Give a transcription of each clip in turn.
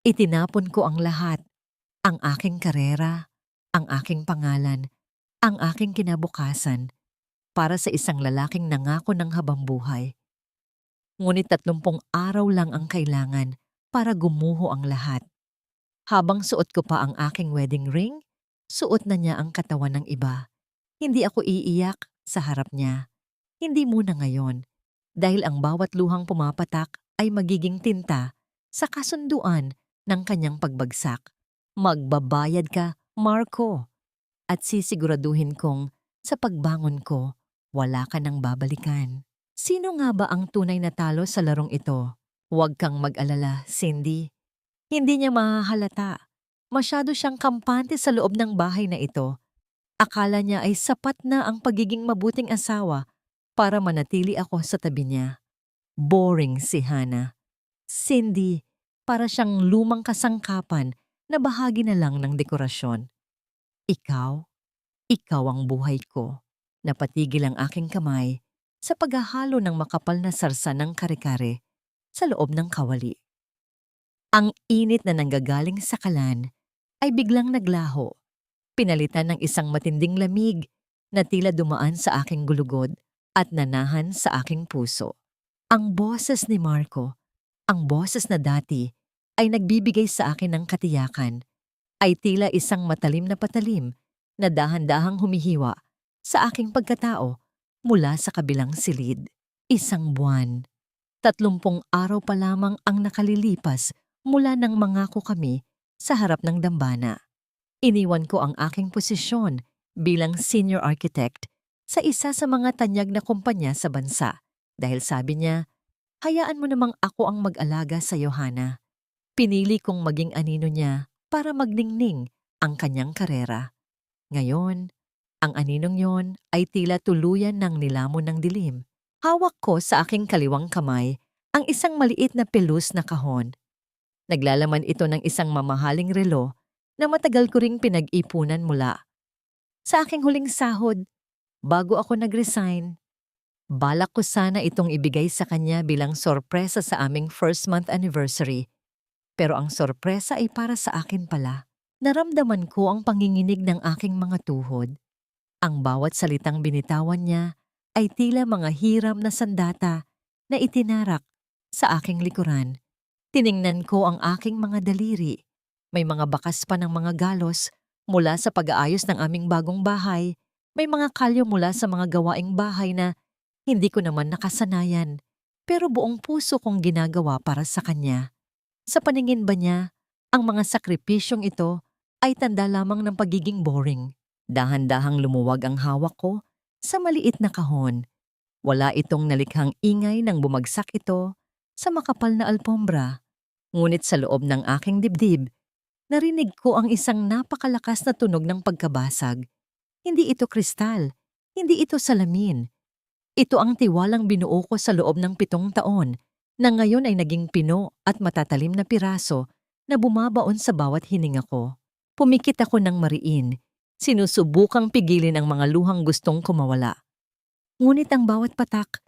Itinapon ko ang lahat, ang aking karera, ang aking pangalan, ang aking kinabukasan, para sa isang lalaking nangako ng habambuhay. Ngunit 30 araw lang ang kailangan para gumuho ang lahat. Habang suot ko pa ang aking wedding ring, suot na niya ang katawan ng iba. Hindi ako iiyak sa harap niya. Hindi muna ngayon, dahil ang bawat luhang pumapatak ay magiging tinta sa kasunduan ng kanyang pagbagsak. Magbabayad ka, Marco, at sisiguraduhin kong sa pagbangon ko, wala ka nang babalikan. Sino nga ba ang tunay na talo sa larong ito? Huwag kang mag-alala, Cindy. Hindi niya mahahalata. Masyado siyang kampante sa loob ng bahay na ito. Akala niya ay sapat na ang pagiging mabuting asawa para manatili ako sa tabi niya. Boring si Hannah. Cindy, para siyang lumang kasangkapan na bahagi na lang ng dekorasyon. Ikaw, ikaw ang buhay ko. Napatigil ang aking kamay sa paghahalo ng makapal na sarsa ng kare-kare sa loob ng kawali. Ang init na nanggagaling sa kalan ay biglang naglaho, pinalitan ng isang matinding lamig na tila dumaan sa aking gulugod at nanahan sa aking puso. Ang boses ni Marco, ang boses na dati ay nagbibigay sa akin ng katiyakan, ay tila isang matalim na patalim na dahan-dahang humihiwa sa aking pagkatao mula sa kabilang silid. Isang buwan, 30 araw pa lamang ang nakalilipas mula nang mangako kami sa harap ng dambana. Iniwan ko ang aking posisyon bilang senior architect sa isa sa mga tanyag na kumpanya sa bansa dahil sabi niya, hayaan mo namang ako ang mag-alaga sa Hannah. Pinili kong maging anino niya para magningning ang kanyang karera. Ngayon, ang aninong yon ay tila tuluyan ng nilamon ng dilim. Hawak ko sa aking kaliwang kamay ang isang maliit na pelus na kahon. Naglalaman ito ng isang mamahaling relo na matagal ko ring pinag-ipunan mula sa aking huling sahod bago ako nag-resign. Balak ko sana itong ibigay sa kanya bilang sorpresa sa aming first month anniversary. Pero ang sorpresa ay para sa akin pala. Naramdaman ko ang panginginig ng aking mga tuhod. Ang bawat salitang binitawan niya ay tila mga hiram na sandata na itinarak sa aking likuran. Tiningnan ko ang aking mga daliri. May mga bakas pa ng mga galos mula sa pag-aayos ng aming bagong bahay. May mga kalyo mula sa mga gawaing bahay na hindi ko naman nakasanayan. Pero buong puso kong ginagawa para sa kanya. Sa paningin ba niya, ang mga sakripisyong ito ay tanda lamang ng pagiging boring. Dahan-dahang lumuwag ang hawak ko sa maliit na kahon. Wala itong nalikhang ingay nang bumagsak ito sa makapal na alpombra. Ngunit sa loob ng aking dibdib, narinig ko ang isang napakalakas na tunog ng pagkabasag. Hindi ito kristal, hindi ito salamin. Ito ang tiwalang binuo ko sa loob ng 7 taon na ngayon ay naging pino at matatalim na piraso na bumabaon sa bawat hininga ko. Pumikit ako ng mariin, sinusubukang pigilin ang mga luhang gustong kumawala. Ngunit ang bawat patak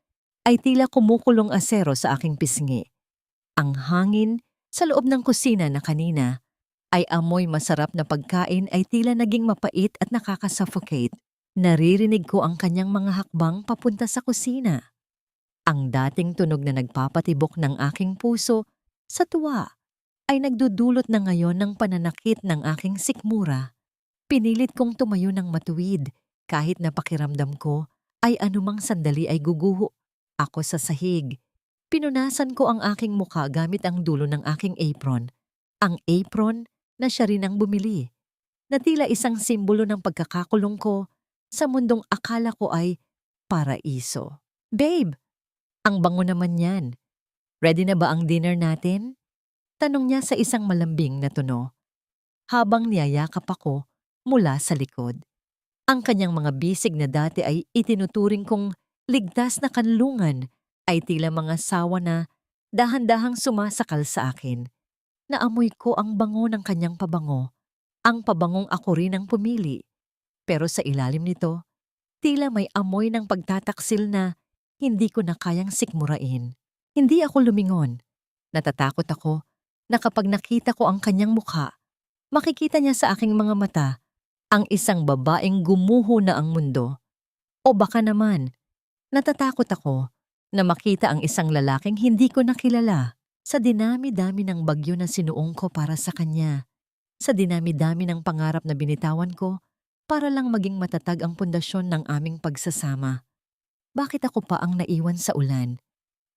ay tila kumukulong asero sa aking pisngi. Ang hangin sa loob ng kusina na kanina ay amoy masarap na pagkain ay tila naging mapait at nakakasuffocate. Naririnig ko ang kanyang mga hakbang papunta sa kusina. Ang dating tunog na nagpapatibok ng aking puso sa tuwa ay nagdudulot na ngayon ng pananakit ng aking sikmura. Pinilit kong tumayo ng matuwid kahit na pakiramdam ko ay anumang sandali ay guguho ako sa sahig. Pinunasan ko ang aking mukha gamit ang dulo ng aking apron. Ang apron na siya rin ang bumili. Na tila isang simbolo ng pagkakakulong ko sa mundong akala ko ay paraiso. Babe, ang bango naman yan. Ready na ba ang dinner natin? Tanong niya sa isang malambing na tono. Habang niyayakap ako mula sa likod. Ang kanyang mga bisig na dati ay itinuturing kong ligtas na kanlungan ay tila mga sawa na dahan-dahang sumasakal sa akin. Naamoy ko ang bango ng kanyang pabango, ang pabangong ako rin ang pumili. Pero sa ilalim nito, tila may amoy ng pagtataksil na hindi ko na kayang sikmurain. Hindi ako lumingon. Natatakot ako na kapag nakita ko ang kanyang mukha, makikita niya sa aking mga mata ang isang babaeng gumuho na ang mundo. O baka naman, natatakot ako na makita ang isang lalaking hindi ko nakilala sa dinami-dami ng bagyo na sinuong ko para sa kanya, sa dinami-dami ng pangarap na binitawan ko para lang maging matatag ang pundasyon ng aming pagsasama. Bakit ako pa ang naiwan sa ulan?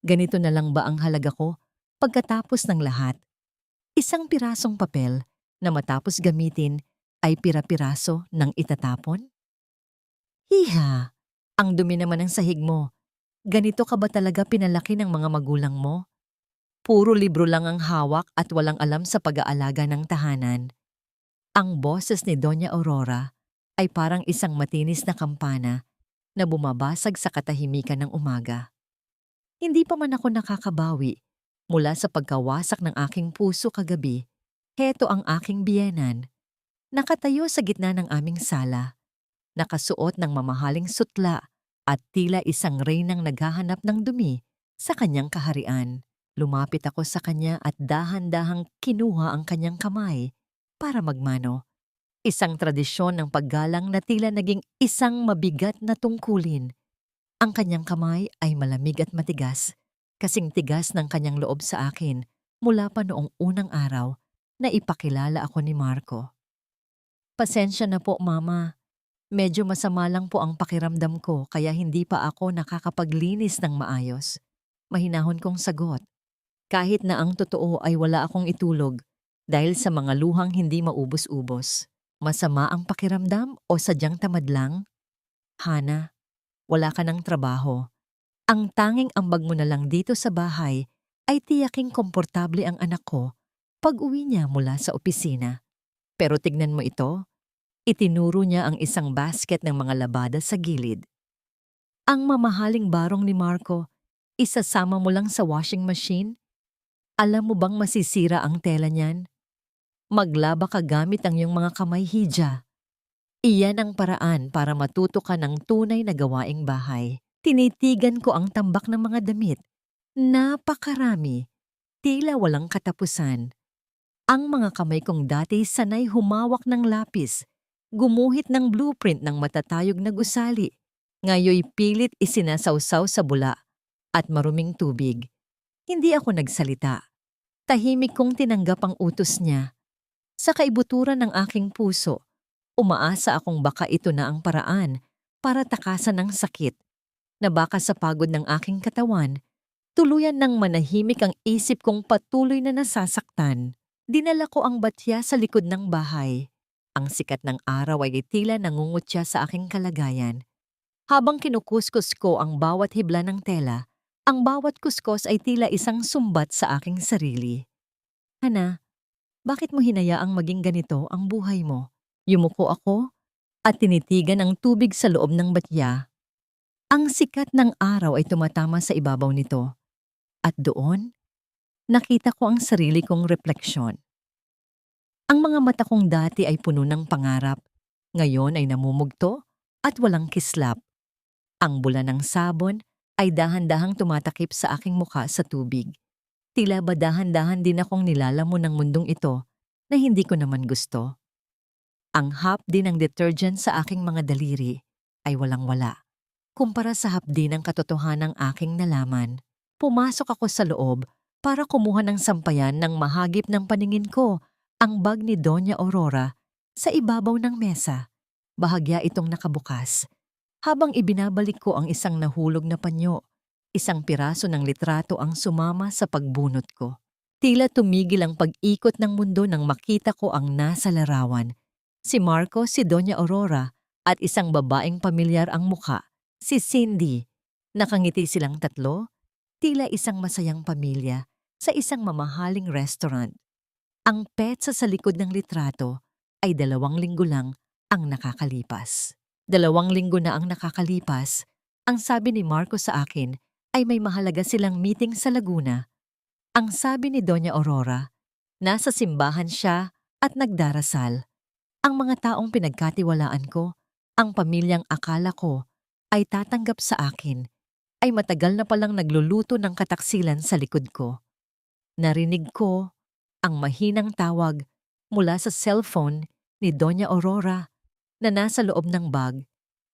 Ganito na lang ba ang halaga ko pagkatapos ng lahat? Isang pirasong papel na matapos gamitin ay pira-piraso ng itatapon? Hiha! Ang dumi naman ng sahig mo. Ganito ka ba talaga pinalaki ng mga magulang mo? Puro libro lang ang hawak at walang alam sa pag-aalaga ng tahanan. Ang boses ni Doña Aurora ay parang isang matinis na kampana na bumabasag sa katahimikan ng umaga. Hindi pa man ako nakakabawi mula sa pagkawasak ng aking puso kagabi. Heto ang aking biyenan, nakatayo sa gitna ng aming sala, nakasuot ng mamahaling sutla at tila isang reynang naghahanap ng dumi sa kanyang kaharian. Lumapit ako sa kanya at dahan-dahang kinuha ang kanyang kamay para magmano. Isang tradisyon ng paggalang na tila naging isang mabigat na tungkulin. Ang kanyang kamay ay malamig at matigas, kasing tigas ng kanyang loob sa akin mula pa noong unang araw na ipakilala ako ni Marco. Pasensya na po, Mama. Medyo masama lang po ang pakiramdam ko kaya hindi pa ako nakakapaglinis ng maayos. Mahinahon kong sagot. Kahit na ang totoo ay wala akong itulog dahil sa mga luhang hindi maubos-ubos. Masama ang pakiramdam o sadyang tamad lang? Hana, wala ka ng trabaho. Ang tanging ambag mo na lang dito sa bahay ay tiyaking komportable ang anak ko pag uwi niya mula sa opisina. Pero tignan mo ito, itinuro niya ang isang basket ng mga labada sa gilid. Ang mamahaling barong ni Marco, isasama mo lang sa washing machine? Alam mo bang masisira ang tela niyan? Maglaba ka gamit ang iyong mga kamay, Hija. Iyan ang paraan para matuto ka ng tunay na gawaing bahay. Tinitigan ko ang tambak ng mga damit. Napakarami. Tila walang katapusan. Ang mga kamay kong dati sanay humawak ng lapis, gumuhit ng blueprint ng matatayog na gusali. Ngayoy pilit isinasawsaw sa bula at maruming tubig. Hindi ako nagsalita. Tahimik kong tinanggap ang utos niya. Sa kaibuturan ng aking puso, umaasa akong baka ito na ang paraan para takasan ng sakit, na baka sa pagod ng aking katawan, tuluyan ng manahimik ang isip kong patuloy na nasasaktan. Dinala ko ang batya sa likod ng bahay. Ang sikat ng araw ay tila nangungutya sa aking kalagayan. Habang kinukuskus ko ang bawat hibla ng tela, ang bawat kuskos ay tila isang sumbat sa aking sarili. Hana, bakit mo hinayaang maging ganito ang buhay mo? Yumuko ako at tinitigan ang tubig sa loob ng batya. Ang sikat ng araw ay tumatama sa ibabaw nito. At doon, nakita ko ang sarili kong refleksyon. Ang mga mata kong dati ay puno ng pangarap. Ngayon ay namumugto at walang kislap. Ang bula ng sabon ay dahan-dahang tumatakip sa aking mukha sa tubig. Tila ba dahan-dahan din akong nilalamon ng mundong ito na hindi ko naman gusto. Ang hapdi ng detergent sa aking mga daliri ay walang-wala. Kumpara sa hapdi ng katotohanang aking nalaman, pumasok ako sa loob para kumuha ng sampayan ng mahagip ng paningin ko ang bag ni Doña Aurora sa ibabaw ng mesa. Bahagya itong nakabukas. Habang ibinabalik ko ang isang nahulog na panyo, isang piraso ng litrato ang sumama sa pagbunot ko. Tila tumigil ang pag-ikot ng mundo nang makita ko ang nasa larawan. Si Marco, si Doña Aurora at isang babaeng pamilyar ang mukha, si Cindy. Nakangiti silang tatlo, tila isang masayang pamilya sa isang mamahaling restaurant. Ang petsa sa likod ng litrato ay 2 linggo lang ang nakakalipas. 2 linggo na ang nakakalipas, ang sabi ni Marco sa akin ay may mahalaga silang meeting sa Laguna. Ang sabi ni Doña Aurora, nasa simbahan siya at nagdarasal. Ang mga taong pinagkatiwalaan ko, ang pamilyang akala ko ay tatanggap sa akin, ay matagal na palang nagluluto ng kataksilan sa likod ko. Narinig ko Ang mahinang tawag mula sa cellphone ni Doña Aurora na nasa loob ng bag.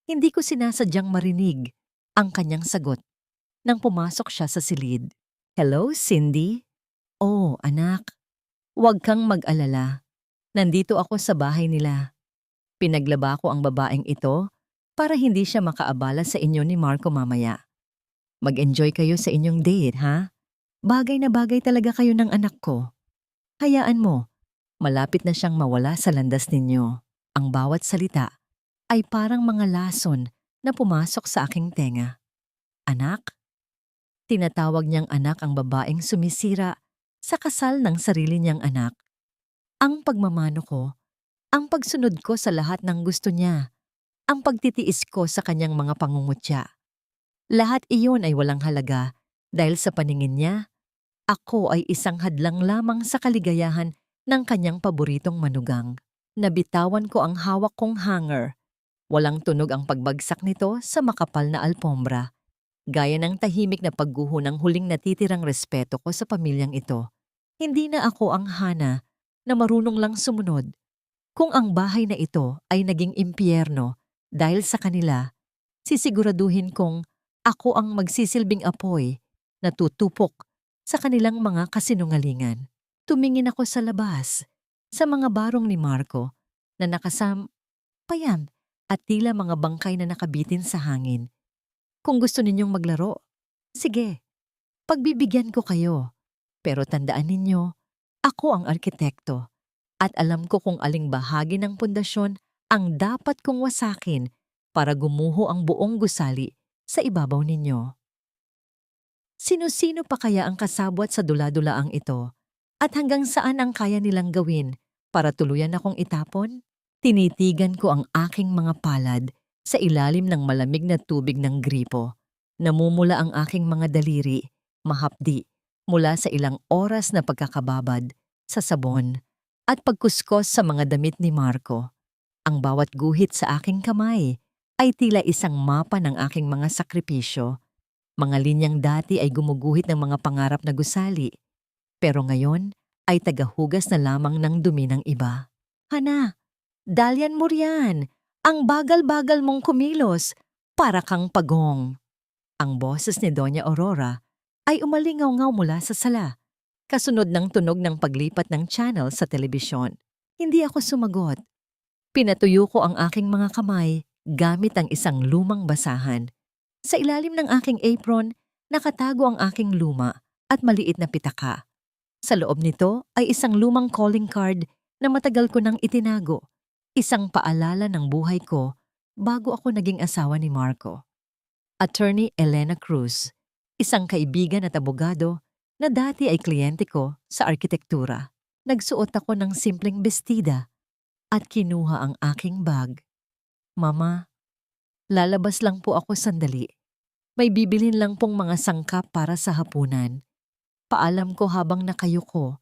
Hindi ko sinasadyang marinig ang kanyang sagot nang pumasok siya sa silid. "Hello, Cindy?" "Oh, anak. Huwag kang mag-alala. Nandito ako sa bahay nila. Pinaglaba ko ang babaeng ito para hindi siya makaabala sa inyo ni Marco mamaya. Mag-enjoy kayo sa inyong date, ha? Bagay na bagay talaga kayo ng anak ko. Hayaan mo, malapit na siyang mawala sa landas ninyo." Ang bawat salita ay parang mga lason na pumasok sa aking tenga. "Anak?" Tinatawag niyang anak ang babaeng sumisira sa kasal ng sarili niyang anak. Ang pagmamano ko, ang pagsunod ko sa lahat ng gusto niya, ang pagtitiis ko sa kanyang mga pangungutya. Lahat iyon ay walang halaga dahil sa paningin niya, ako ay isang hadlang lamang sa kaligayahan ng kanyang paboritong manugang. Nabitawan ko ang hawak kong hanger. Walang tunog ang pagbagsak nito sa makapal na alpombra. Gaya ng tahimik na pagguho ng huling natitirang respeto ko sa pamilyang ito. Hindi na ako ang Hana na marunong lang sumunod. Kung ang bahay na ito ay naging impyerno dahil sa kanila, sisiguraduhin kong ako ang magsisilbing apoy na tutupok sa kanilang mga kasinungalingan. Tumingin ako sa labas, sa mga barong ni Marco na payam at tila mga bangkay na nakabitin sa hangin. Kung gusto ninyong maglaro, sige, pagbibigyan ko kayo. Pero tandaan ninyo, ako ang arkitekto at alam ko kung aling bahagi ng pundasyon ang dapat kong wasakin para gumuho ang buong gusali sa ibabaw ninyo. Sino-sino pa kaya ang kasabwat sa dula-dulaang ito at hanggang saan ang kaya nilang gawin para tuluyan akong itapon? Tinitigan ko ang aking mga palad sa ilalim ng malamig na tubig ng gripo. Namumula ang aking mga daliri, mahapdi, mula sa ilang oras na pagkakababad sa sabon at pagkuskos sa mga damit ni Marco. Ang bawat guhit sa aking kamay ay tila isang mapa ng aking mga sakripisyo. Mga linyang dati ay gumuguhit ng mga pangarap na gusali, pero ngayon ay tagahugas na lamang ng dumi ng iba. "Hana, dalyan mo riyan. Ang bagal-bagal mong kumilos, para kang pagong." Ang boses ni Doña Aurora ay umalingaw-ngaw mula sa sala, kasunod ng tunog ng paglipat ng channel sa telebisyon. Hindi ako sumagot. Pinatuyo ko ang aking mga kamay gamit ang isang lumang basahan. Sa ilalim ng aking apron, nakatago ang aking luma at maliit na pitaka. Sa loob nito ay isang lumang calling card na matagal ko nang itinago. Isang paalala ng buhay ko bago ako naging asawa ni Marco. Attorney Elena Cruz, isang kaibigan at abogado na dati ay kliyente ko sa arkitektura. Nagsuot ako ng simpleng bestida at kinuha ang aking bag. "Mama, lalabas lang po ako sandali. May bibilhin lang pong mga sangkap para sa hapunan." Paalam ko habang nakayuko,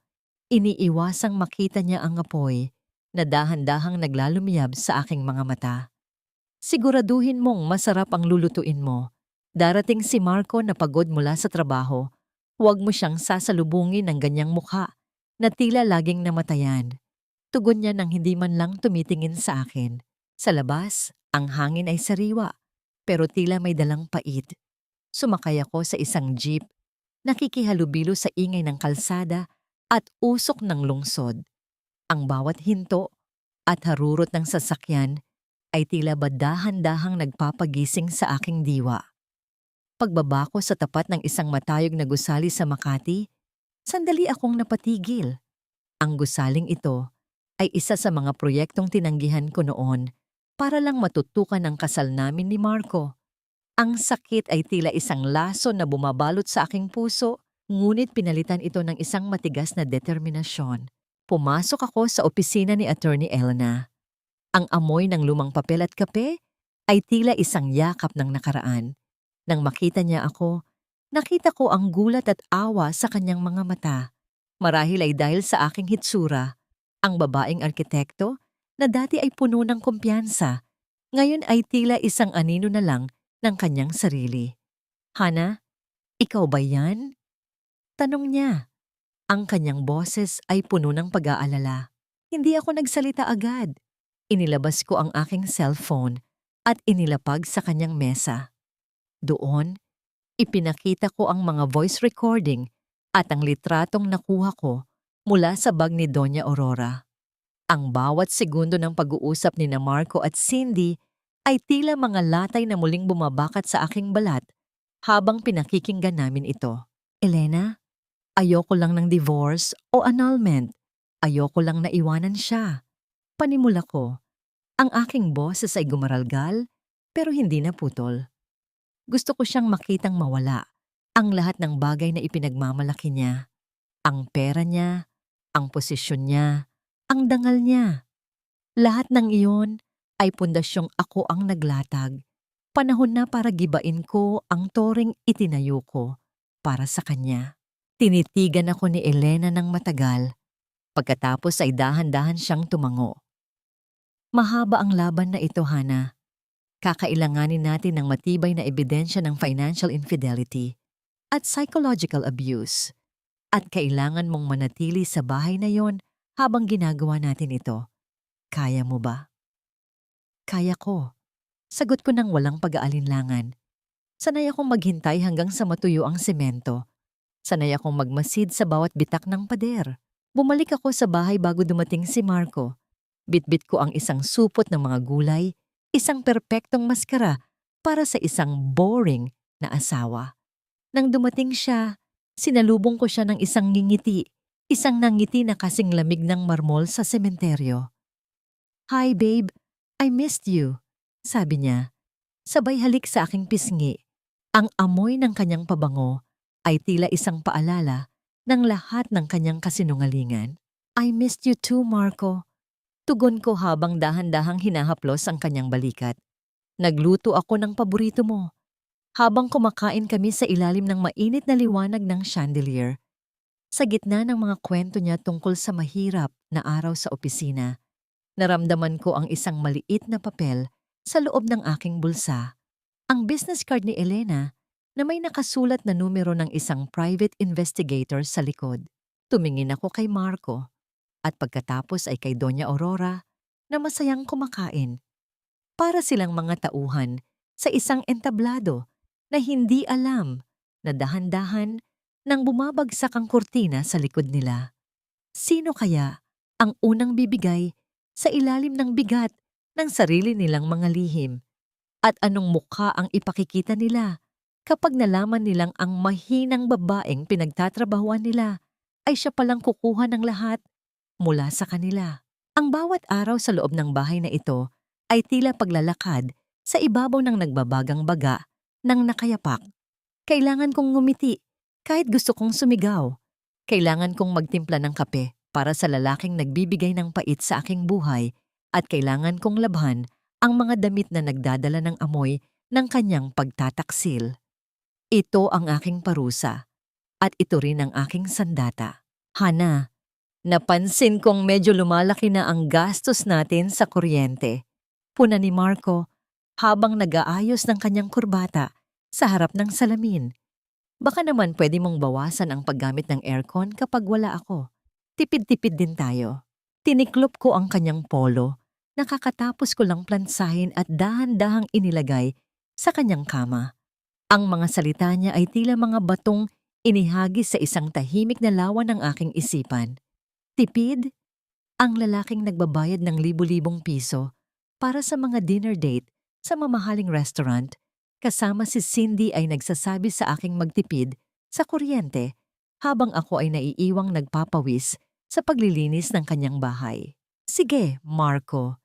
iniiwasang makita niya ang apoy na dahan-dahang naglalumiyab sa aking mga mata. "Siguraduhin mong masarap ang lulutuin mo. Darating si Marco na pagod mula sa trabaho. Huwag mo siyang sasalubungin ng ganyang mukha na tila laging namatayan." Tugon niya nang hindi man lang tumitingin sa akin. Sa labas, ang hangin ay sariwa, pero tila may dalang pait. Sumakay ako sa isang jeep, nakikihalubilo sa ingay ng kalsada at usok ng lungsod. Ang bawat hinto at harurot ng sasakyan ay tila ba dahan-dahang nagpapagising sa aking diwa. Pagbaba ko sa tapat ng isang matayog na gusali sa Makati, sandali akong napatigil. Ang gusaling ito ay isa sa mga proyektong tinanggihan ko noon para lang matutukan ang kasal namin ni Marco. Ang sakit ay tila isang laso na bumabalot sa aking puso, ngunit pinalitan ito ng isang matigas na determinasyon. Pumasok ako sa opisina ni Attorney Elena. Ang amoy ng lumang papel at kape ay tila isang yakap ng nakaraan. Nang makita niya ako, nakita ko ang gulat at awa sa kanyang mga mata. Marahil ay dahil sa aking hitsura. Ang babaeng arkitekto na dati ay puno ng kumpiyansa, ngayon ay tila isang anino na lang ng kanyang sarili. "Hana, ikaw ba yan?" tanong niya. Ang kanyang boses ay puno ng pag-aalala. Hindi ako nagsalita agad. Inilabas ko ang aking cellphone at inilapag sa kanyang mesa. Doon, ipinakita ko ang mga voice recording at ang litratong nakuha ko mula sa bag ni Doña Aurora. Ang bawat segundo ng pag-uusap ni Marco at Cindy ay tila mga latay na muling bumabakat sa aking balat habang pinakikinggan namin ito. Elena, ayoko lang ng divorce o annulment. Ayoko lang na iwanan siya. Panimula ko. Ang aking boses ay gumaralgal pero hindi naputol. Gusto ko siyang makitang mawala. Ang lahat ng bagay na ipinagmamalaki niya. Ang pera niya, ang posisyon niya, ang dangal niya. Lahat ng iyon ay pundasyong ako ang naglatag. Panahon na para gibain ko ang toring itinayo ko para sa kanya. Tinitigan ako ni Elena ng matagal. Pagkatapos ay dahan-dahan siyang tumango. Mahaba ang laban na ito, Hana. Kakailanganin natin ng matibay na ebidensya ng financial infidelity at psychological abuse. At kailangan mong manatili sa bahay na yon habang ginagawa natin ito. Kaya mo ba? Kaya ko. Sagot ko ng walang pag-aalinlangan. Sanay akong maghintay hanggang sa matuyo ang semento. Sanay akong magmasid sa bawat bitak ng pader. Bumalik ako sa bahay bago dumating si Marco. Bitbit ko ang isang supot ng mga gulay, isang perpektong maskara para sa isang boring na asawa. Nang dumating siya, sinalubong ko siya ng isang ngingiti, isang nangiti na kasing lamig ng marmol sa sementeryo. "Hi babe, I missed you," sabi niya. Sabay halik sa aking pisngi. Ang amoy ng kanyang pabango ay tila isang paalala ng lahat ng kanyang kasinungalingan. "I missed you too, Marco." Tugon ko habang dahan-dahang hinahaplos ang kanyang balikat. "Nagluto ako ng paborito mo." Habang kumakain kami sa ilalim ng mainit na liwanag ng chandelier, sa gitna ng mga kwento niya tungkol sa mahirap na araw sa opisina, naramdaman ko ang isang maliit na papel sa loob ng aking bulsa. Ang business card ni Elena na may nakasulat na numero ng isang private investigator sa likod. Tumingin ako kay Marco at pagkatapos ay kay Doña Aurora na masayang kumakain. Para silang mga tauhan sa isang entablado na hindi alam na dahan-dahan nang bumabagsak ang kurtina sa likod nila. Sino kaya ang unang bibigay sa ilalim ng bigat ng sarili nilang mga lihim? At anong mukha ang ipakikita nila kapag nalaman nilang ang mahinang babaeng pinagtatrabahuan nila ay siya palang kukuha ng lahat mula sa kanila? Ang bawat araw sa loob ng bahay na ito ay tila paglalakad sa ibabaw ng nagbabagang baga ng nakayapak. Kailangan kong ngumiti kahit gusto kong sumigaw. Kailangan kong magtimpla ng kape para sa lalaking nagbibigay ng pait sa aking buhay at kailangan kong labhan ang mga damit na nagdadala ng amoy ng kanyang pagtataksil. Ito ang aking parusa at ito rin ang aking sandata. Hana, napansin kong medyo lumalaki na ang gastos natin sa kuryente. Puna ni Marco habang nag-aayos ng kanyang kurbata sa harap ng salamin. Baka naman pwede mong bawasan ang paggamit ng aircon kapag wala ako. Tipid-tipid din tayo. Tiniklop ko ang kanyang polo. Nakakatapos ko lang plansahin at dahan-dahang inilagay sa kanyang kama. Ang mga salita niya ay tila mga batong inihagis sa isang tahimik na lawan ng aking isipan. Tipid? Ang lalaking nagbabayad ng libu-libong piso para sa mga dinner date sa mamahaling restaurant, kasama si Cindy ay nagsasabi sa aking magtipid sa kuryente habang ako ay naiiwang nagpapawis sa paglilinis ng kanyang bahay. "Sige, Marco,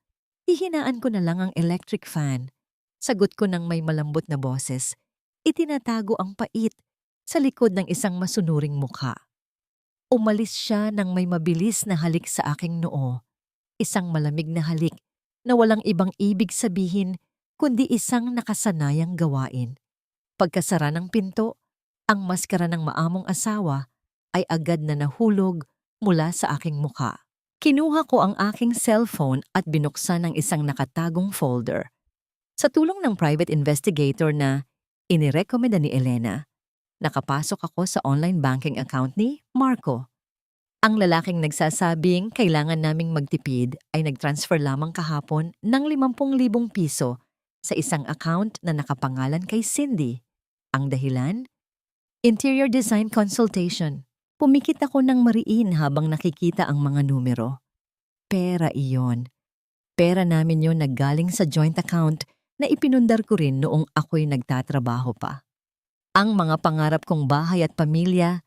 hihinaan ko na lang ang electric fan." Sagot ko ng may malambot na boses. Itinatago ang pait sa likod ng isang masunuring mukha. Umalis siya ng may mabilis na halik sa aking noo. Isang malamig na halik na walang ibang ibig sabihin kundi isang nakasanayang gawain. Pagkasara ng pinto, ang maskara ng maamong asawa ay agad na nahulog mula sa aking mukha. Kinuha ko ang aking cellphone at binuksan ang isang nakatagong folder. Sa tulong ng private investigator na inirekomenda ni Elena, nakapasok ako sa online banking account ni Marco. Ang lalaking nagsasabing kailangan naming magtipid ay nag-transfer lamang kahapon ng 50,000 piso sa isang account na nakapangalan kay Cindy. Ang dahilan? Interior design consultation. Pumikit ako ng mariin habang nakikita ang mga numero. Pera iyon. Pera namin yon naggaling sa joint account na ipinundar ko rin noong ako'y nagtatrabaho pa. Ang mga pangarap kong bahay at pamilya,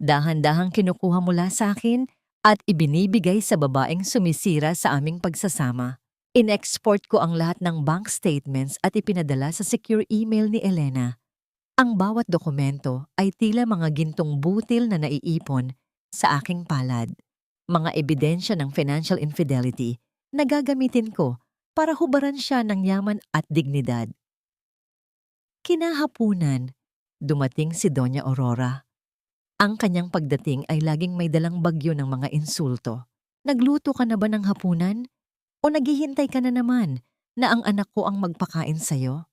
dahan-dahang kinukuha mula sa akin at ibinibigay sa babaeng sumisira sa aming pagsasama. In-export ko ang lahat ng bank statements at ipinadala sa secure email ni Elena. Ang bawat dokumento ay tila mga gintong butil na naiipon sa aking palad. Mga ebidensya ng financial infidelity na gagamitin ko para hubaran siya ng yaman at dignidad. Kinahapunan, dumating si Doña Aurora. Ang kanyang pagdating ay laging may dalang bagyo ng mga insulto. Nagluto ka na ba ng hapunan? O naghihintay ka na naman na ang anak ko ang magpakain sa'yo?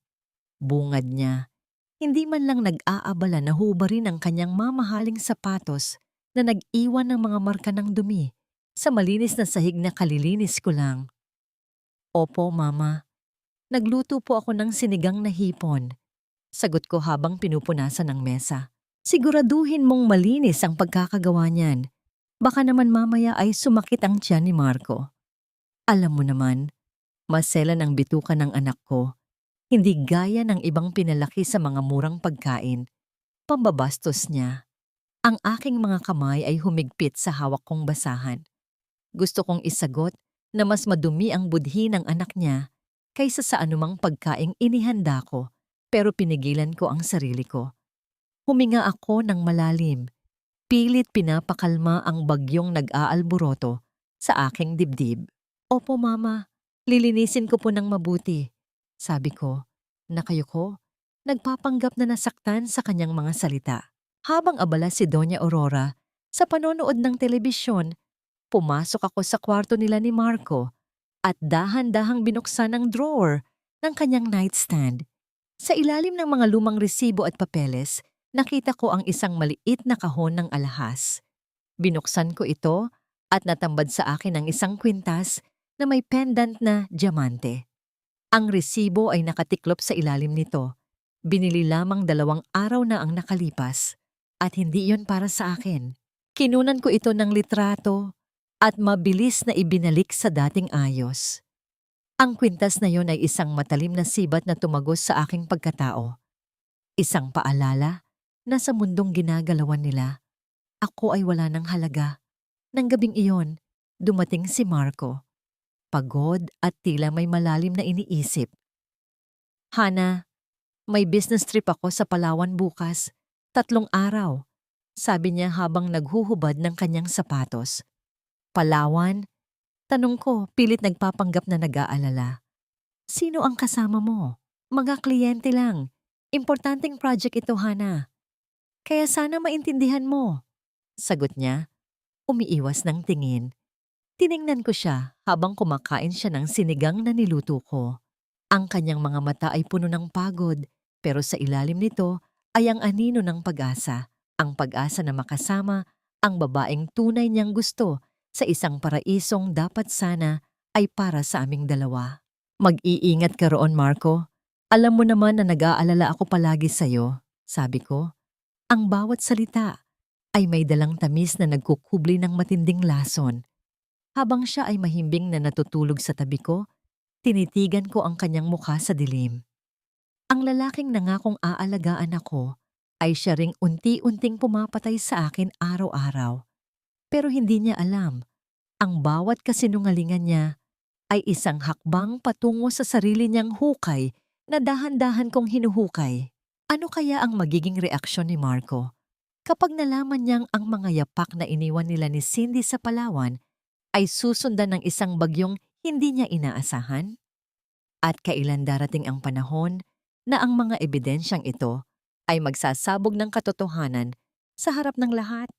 Bungad niya. Hindi man lang nag-aabala na hubarin ang kanyang mamahaling sapatos na nag-iwan ng mga marka ng dumi sa malinis na sahig na kalilinis ko lang. Opo, Mama. Nagluto po ako ng sinigang na hipon. Sagot ko habang pinupunasan ng mesa. Siguraduhin mong malinis ang pagkakagawa niyan. Baka naman mamaya ay sumakit ang tiyan ni Marco. Alam mo naman, masela ng bituka ng anak ko. Hindi gaya ng ibang pinalaki sa mga murang pagkain. Pambabastos niya. Ang aking mga kamay ay humigpit sa hawak kong basahan. Gusto kong isagot na mas madumi ang budhi ng anak niya kaysa sa anumang pagkaing inihanda ko, pero pinigilan ko ang sarili ko. Huminga ako ng malalim. Pilit pinapakalma ang bagyong nag-aalburoto sa aking dibdib. Opo, Mama. Lilinisin ko po ng mabuti. Sabi ko, nakayuko, nagpapanggap na nasaktan sa kanyang mga salita. Habang abala si Doña Aurora sa panonood ng telebisyon, pumasok ako sa kwarto nila ni Marco at dahan-dahang binuksan ang drawer ng kanyang nightstand. Sa ilalim ng mga lumang resibo at papeles, nakita ko ang isang maliit na kahon ng alahas. Binuksan ko ito at natambad sa akin ang isang kwintas na may pendant na diamante. Ang resibo ay nakatiklop sa ilalim nito. Binili lamang 2 araw na ang nakalipas at hindi iyon para sa akin. Kinunan ko ito ng litrato at mabilis na ibinalik sa dating ayos. Ang kwintas na yon ay isang matalim na sibat na tumagos sa aking pagkatao. Isang paalala na sa mundong ginagalawan nila, ako ay wala ng halaga. Nang gabing iyon, dumating si Marco. Pagod at tila may malalim na iniisip. Hana, may business trip ako sa Palawan bukas. 3 araw, sabi niya habang naghuhubad ng kanyang sapatos. Palawan? Tanong ko, pilit nagpapanggap na nag-aalala. Sino ang kasama mo? Mga kliyente lang. Importanteng project ito, Hana. Kaya sana maintindihan mo. Sagot niya, umiiwas ng tingin. Tiningnan ko siya habang kumakain siya ng sinigang na niluto ko. Ang kanyang mga mata ay puno ng pagod, pero sa ilalim nito ay ang anino ng pag-asa. Ang pag-asa na makasama ang babaeng tunay niyang gusto sa isang paraisong dapat sana ay para sa aming dalawa. Mag-iingat ka roon, Marco. Alam mo naman na nag-aalala ako palagi sa'yo, sabi ko. Ang bawat salita ay may dalang tamis na nagkukubli ng matinding lason. Habang siya ay mahimbing na natutulog sa tabi ko, tinitigan ko ang kanyang mukha sa dilim. Ang lalaking nangakong aalagaan ako ay siya ring unti-unting pumapatay sa akin araw-araw. Pero hindi niya alam, ang bawat kasinungalingan niya ay isang hakbang patungo sa sarili niyang hukay na dahan-dahan kong hinuhukay. Ano kaya ang magiging reaksyon ni Marco kapag nalaman niyang ang mga yapak na iniwan nila ni Cindy sa Palawan ay susundan ng isang bagyong hindi niya inaasahan? At kailan darating ang panahon na ang mga ebidensyang ito ay magsasabog ng katotohanan sa harap ng lahat?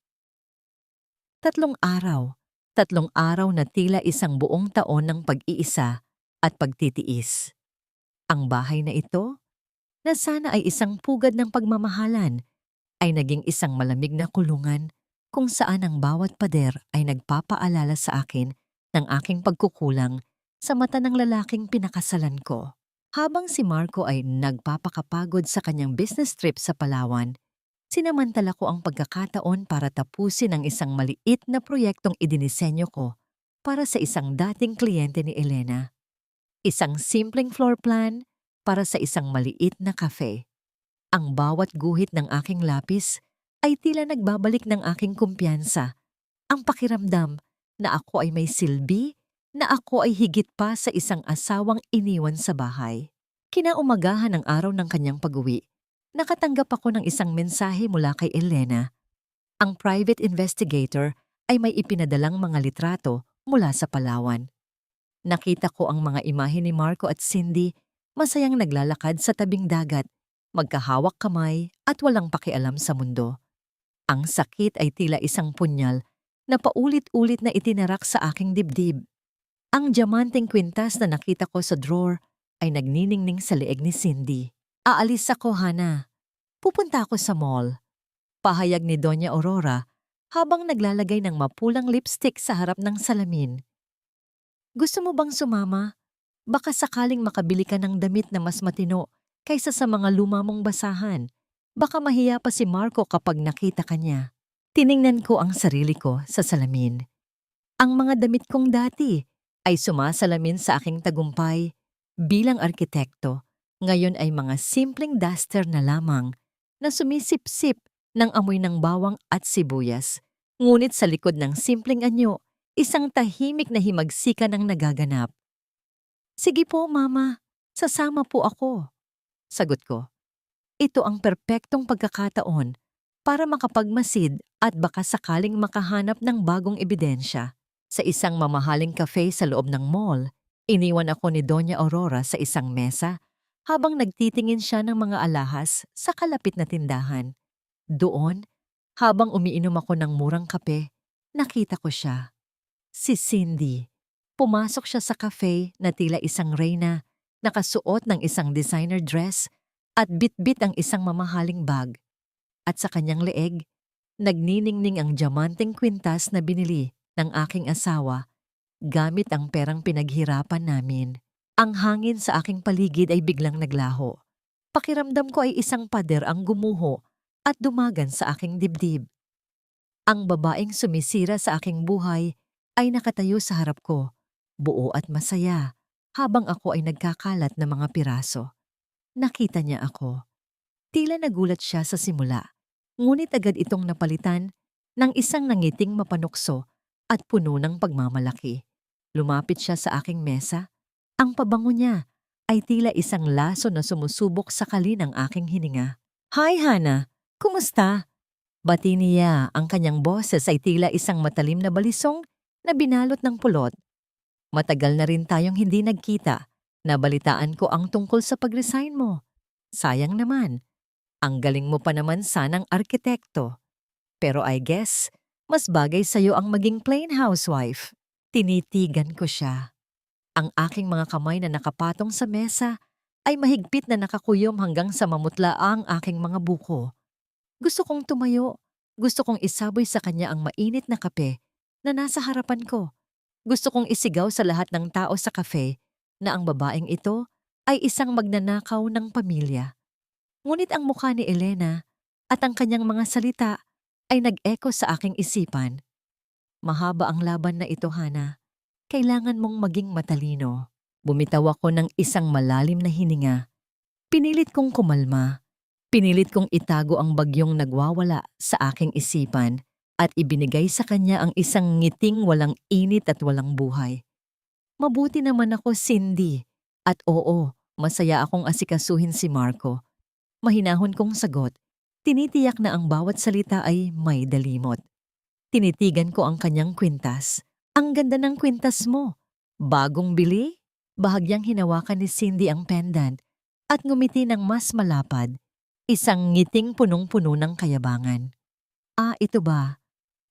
3 araw. 3 araw na tila isang buong taon ng pag-iisa at pagtitiis. Ang bahay na ito, na sana ay isang pugad ng pagmamahalan, ay naging isang malamig na kulungan kung saan ang bawat pader ay nagpapaalala sa akin ng aking pagkukulang sa mata ng lalaking pinakasalan ko. Habang si Marco ay nagpapakapagod sa kanyang business trip sa Palawan, sinamantala ko ang pagkakataon para tapusin ang isang maliit na proyektong idinisenyo ko para sa isang dating kliyente ni Elena. Isang simpleng floor plan para sa isang maliit na cafe. Ang bawat guhit ng aking lapis ay tila nagbabalik ng aking kumpiyansa. Ang pakiramdam na ako ay may silbi, na ako ay higit pa sa isang asawang iniwan sa bahay. Kinaumagahan ng araw ng kanyang pag-uwi, nakatanggap ako ng isang mensahe mula kay Elena. Ang private investigator ay may ipinadalang mga litrato mula sa Palawan. Nakita ko ang mga imahe ni Marco at Cindy, masayang naglalakad sa tabing dagat, magkahawak kamay at walang pakialam sa mundo. Ang sakit ay tila isang punyal na paulit-ulit na itinarak sa aking dibdib. Ang diamanteng kwintas na nakita ko sa drawer ay nagniningning sa leeg ni Cindy. Aalis ako, Hana. Pupunta ako sa mall. Pahayag ni Doña Aurora habang naglalagay ng mapulang lipstick sa harap ng salamin. Gusto mo bang sumama? Baka sakaling makabili ka ng damit na mas matino kaysa sa mga luma mong basahan. Baka mahiya pa si Marco kapag nakita ka niya. Tiningnan ko ang sarili ko sa salamin. Ang mga damit kong dati ay sumasalamin sa aking tagumpay bilang arkitekto. Ngayon ay mga simpleng duster na lamang na sumisip-sip ng amoy ng bawang at sibuyas. Ngunit sa likod ng simpleng anyo, isang tahimik na himagsikan ang nagaganap. Sige po, Mama. Sasama po ako. Sagot ko. Ito ang perpektong pagkakataon para makapagmasid at baka sakaling makahanap ng bagong ebidensya. Sa isang mamahaling cafe sa loob ng mall, iniwan ako ni Doña Aurora sa isang mesa habang nagtitingin siya ng mga alahas sa kalapit na tindahan. Doon, habang umiinom ako ng murang kape, nakita ko siya. Si Cindy. Pumasok siya sa cafe na tila isang reyna, nakasuot ng isang designer dress at bitbit ang isang mamahaling bag. At sa kanyang leeg, nagniningning ang diamanteng kwintas na binili ng aking asawa gamit ang perang pinaghirapan namin. Ang hangin sa aking paligid ay biglang naglaho. Pakiramdam ko ay isang pader ang gumuho at dumagan sa aking dibdib. Ang babaeng sumisira sa aking buhay ay nakatayo sa harap ko, buo at masaya, habang ako ay nagkakalat ng mga piraso. Nakita niya ako. Tila nagulat siya sa simula, ngunit agad itong napalitan ng isang nangiting mapanukso at puno ng pagmamalaki. Lumapit siya sa aking mesa. Ang pabango niya ay tila isang laso na sumusubok sa kali ng aking hininga. Hi, Hana! Kumusta? Bati niya, ang kanyang boses ay tila isang matalim na balisong na binalot ng pulot. Matagal na rin tayong hindi nagkita. Nabalitaan ko ang tungkol sa pag-resign mo. Sayang naman. Ang galing mo pa naman sanang arkitekto. Pero I guess, mas bagay sa'yo ang maging plain housewife. Tinitigan ko siya. Ang aking mga kamay na nakapatong sa mesa ay mahigpit na nakakuyom hanggang sa mamutla ang aking mga buko. Gusto kong tumayo. Gusto kong isaboy sa kanya ang mainit na kape na nasa harapan ko. Gusto kong isigaw sa lahat ng tao sa cafe na ang babaeng ito ay isang magnanakaw ng pamilya. Ngunit ang mukha ni Elena at ang kanyang mga salita ay nag-echo sa aking isipan. Mahaba ang laban na ito, Hana. Kailangan mong maging matalino. Bumitaw ako ng isang malalim na hininga. Pinilit kong kumalma. Pinilit kong itago ang bagyong nagwawala sa aking isipan at ibinigay sa kanya ang isang ngiting walang init at walang buhay. Mabuti naman ako, Cindy. At oo, masaya akong asikasuhin si Marco. Mahinahon kong sagot. Tinitiyak na ang bawat salita ay may dalimot. Tinitigan ko ang kanyang kwintas. Ang ganda ng kwintas mo. Bagong bili? Bahagyang hinawakan ni Cindy ang pendant at ngumiti ng mas malapad. Isang ngiting punong-puno ng kayabangan. Ah, ito ba?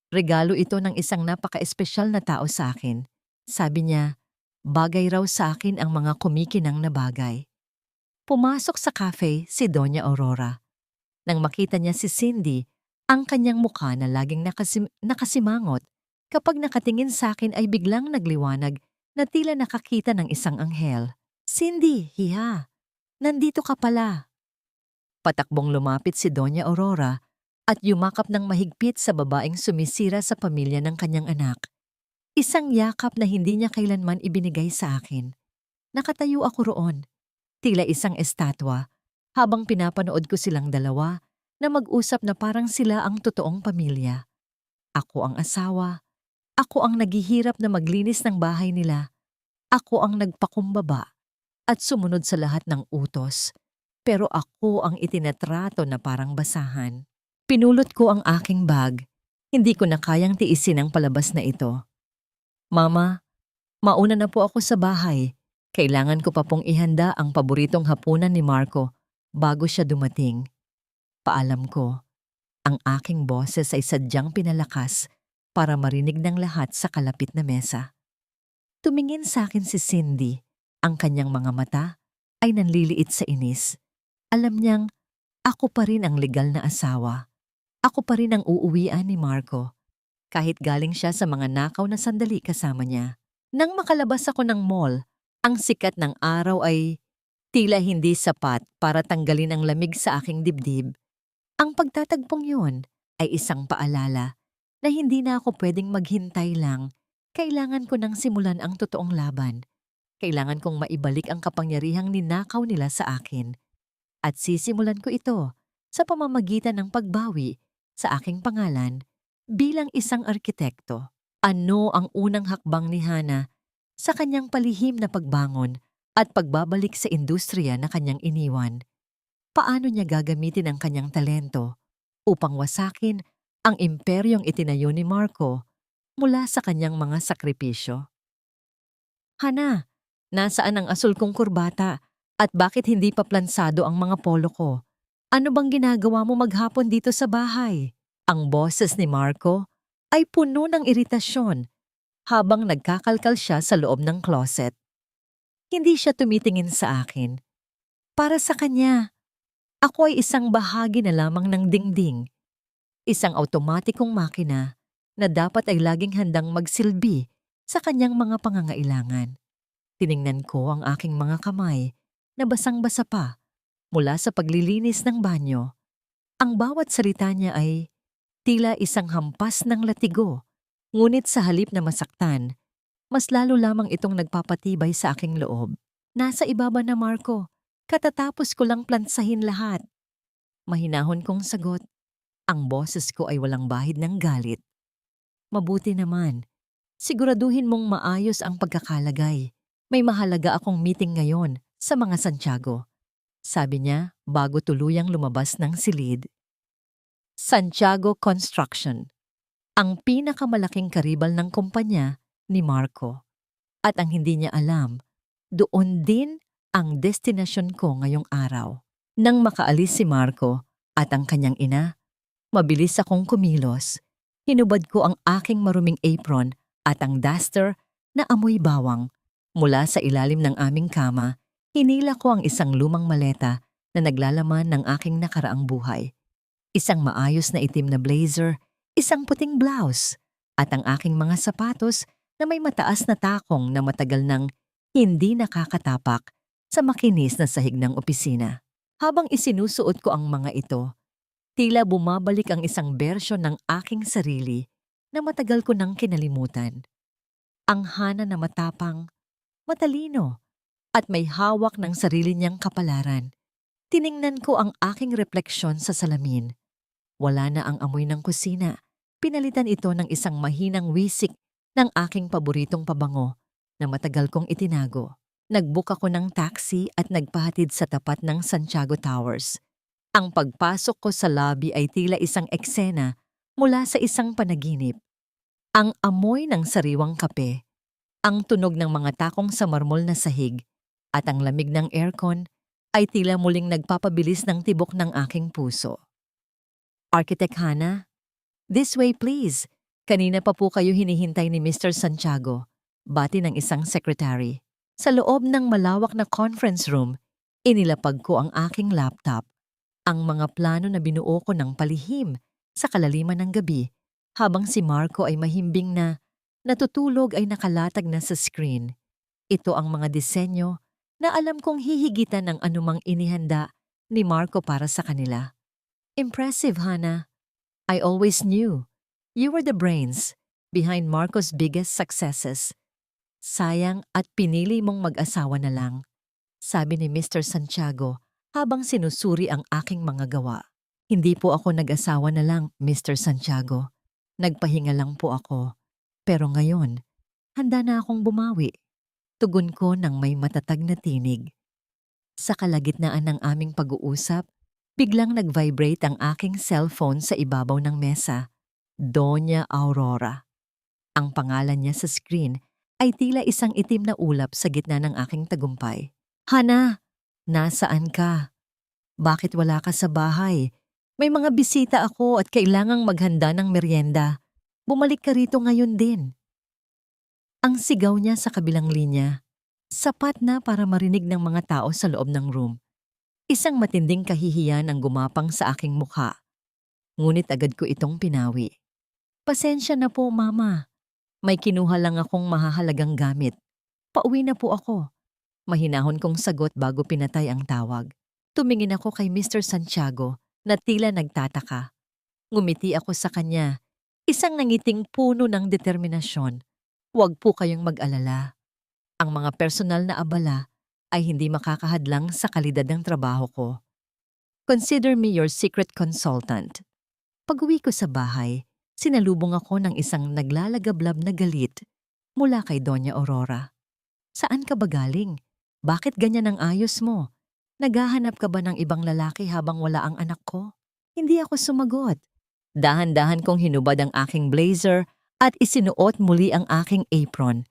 Regalo ito ng isang napaka-espesyal na tao sa akin. Sabi niya, bagay raw sa akin ang mga kumikinang na bagay. Pumasok sa cafe si Doña Aurora. Nang makita niya si Cindy, Ang kanyang mukha na laging nakasimangot kapag nakatingin sa akin ay biglang nagliwanag na tila nakakita ng isang anghel. "Cindy, hiya, nandito ka pala." Patakbong lumapit si Doña Aurora at yumakap ng mahigpit sa babaeng sumisira sa pamilya ng kanyang anak. Isang yakap na hindi niya kailanman ibinigay sa akin. Nakatayo ako roon, tila isang estatwa, habang pinapanood ko silang dalawa na mag-usap na parang sila ang totoong pamilya. Ako ang asawa, ako ang naghihirap na maglinis ng bahay nila, ako ang nagpakumbaba at sumunod sa lahat ng utos. Pero ako ang itinatrato na parang basahan. Pinulot ko ang aking bag. Hindi ko na kayang tiisin ang palabas na ito. "Mama, mauna na po ako sa bahay. Kailangan ko pa pong ihanda ang paboritong hapunan ni Marco bago siya dumating." Paalam ko. Ang aking boses ay sadyang pinalakas para marinig ng lahat sa kalapit na mesa. Tumingin sa akin si Cindy. Ang kanyang mga mata ay nanliliit sa inis. Alam niyang ako pa rin ang legal na asawa. Ako pa rin ang uuwian ni Marco. Kahit galing siya sa mga nakaw na sandali kasama niya. Nang makalabas ako ng mall, ang sikat ng araw ay tila hindi sapat para tanggalin ang lamig sa aking dibdib. Ang pagtatagpong yun ay isang paalala na hindi na ako pwedeng maghintay lang. Kailangan ko nang simulan ang totoong laban. Kailangan kong maibalik ang kapangyarihang ninakaw nila sa akin. At sisimulan ko ito sa pamamagitan ng pagbawi sa aking pangalan bilang isang arkitekto. Ano ang unang hakbang ni Hana sa kanyang palihim na pagbangon at pagbabalik sa industriya na kanyang iniwan? Paano niya gagamitin ang kanyang talento upang wasakin ang imperyong itinayo ni Marco mula sa kanyang mga sakripisyo? "Hana, nasaan ang asul kong kurbata? At bakit hindi pa plansado ang mga polo ko? Ano bang ginagawa mo maghapon dito sa bahay?" Ang boses ni Marco ay puno ng iritasyon habang nagkakalkal siya sa loob ng closet. Hindi siya tumitingin sa akin. Para sa kanya, ako ay isang bahagi na lamang ng dingding. Isang automatikong makina na dapat ay laging handang magsilbi sa kanyang mga pangangailangan. Tiningnan ko ang aking mga kamay na basang-basa pa mula sa paglilinis ng banyo. Ang bawat salita niya ay tila isang hampas ng latigo, ngunit sa halip na masaktan, mas lalo lamang itong nagpapatibay sa aking loob. "Nasa ibaba na, Marco. Katatapos ko lang plansahin lahat." Mahinahon kong sagot. Ang boses ko ay walang bahid ng galit. "Mabuti naman. Siguraduhin mong maayos ang pagkakalagay. May mahalaga akong meeting ngayon sa mga Santiago," sabi niya bago tuluyang lumabas ng silid. Santiago Construction, ang pinakamalaking karibal ng kumpanya ni Marco. At ang hindi niya alam, doon din ang destinasyon ko ngayong araw. Nang makaalis si Marco at ang kanyang ina, mabilis akong kumilos. Hinubad ko ang aking maruming apron at ang duster na amoy bawang. Mula sa ilalim ng aming kama, hinila ko ang isang lumang maleta na naglalaman ng aking nakaraang buhay. Isang maayos na itim na blazer, isang puting blouse, at ang aking mga sapatos na may mataas na takong na matagal nang hindi nakakatapak sa makinis na sahig ng opisina. Habang isinusuot ko ang mga ito, tila bumabalik ang isang bersyon ng aking sarili na matagal ko nang kinalimutan. Ang Hana na matapang, matalino, at may hawak ng sarili niyang kapalaran. Tiningnan ko ang aking refleksyon sa salamin. Wala na ang amoy ng kusina. Pinalitan ito ng isang mahinang wisik ng aking paboritong pabango na matagal kong itinago. Nag-book ako ng taxi at nagpahatid sa tapat ng Santiago Towers. Ang pagpasok ko sa lobby ay tila isang eksena mula sa isang panaginip. Ang amoy ng sariwang kape, ang tunog ng mga takong sa marmol na sahig, at ang lamig ng aircon ay tila muling nagpapabilis ng tibok ng aking puso. "Architect Hana, this way please. Kanina pa po kayo hinihintay ni Mr. Santiago," bati ng isang secretary. Sa loob ng malawak na conference room, inilapag ko ang aking laptop. Ang mga plano na binuo ko ng palihim Sa kalaliman ng gabi, habang si Marco ay mahimbing na natutulog ay nakalatag na sa screen. Ito ang mga disenyo na alam kong hihigitan ng anumang inihanda ni Marco para sa kanila. Impressive, Hana. I always knew you were the brains behind Marco's biggest successes. Sayang at pinili mong mag-asawa na lang, sabi ni Mr. Santiago habang sinusuri ang aking mga gawa. Hindi po ako nag-asawa na lang, Mr. Santiago. Nagpahinga lang po ako. Pero ngayon, handa na akong bumawi. Tugon ko ng may matatag na tinig. Sa kalagitnaan ng aming pag-uusap, biglang nag-vibrate ang aking cellphone sa ibabaw ng mesa. Doña Aurora. Ang pangalan niya sa screen ay tila isang itim na ulap sa gitna ng aking tagumpay. Hana, nasaan ka? Bakit wala ka sa bahay? May mga bisita ako at kailangang maghanda ng merienda. Bumalik ka rito ngayon din. Ang sigaw niya sa kabilang linya, sapat na para marinig ng mga tao sa loob ng room. Isang matinding kahihiyan ang gumapang sa aking mukha. Ngunit agad ko itong pinawi. Pasensya na po, Mama. May kinuha lang akong mahahalagang gamit. Pauwi na po ako. Mahinahon kong sagot bago pinatay ang tawag. Tumingin ako kay Mr. Santiago na tila nagtataka. Ngumiti ako sa kanya. Isang nangiting puno ng determinasyon. Huwag po kayong mag-alala. Ang mga personal na abala ay hindi makakahadlang sa kalidad ng trabaho ko. Consider me your secret consultant. Pag-uwi ko sa bahay, sinalubong ako ng isang naglalagablab na galit mula kay Doña Aurora. Saan ka ba galing? Bakit ganyan ang ayos mo? Naghahanap ka ba ng ibang lalaki habang wala ang anak ko? Hindi ako sumagot. Dahan-dahan kong hinubad ang aking blazer at isinuot muli ang aking apron.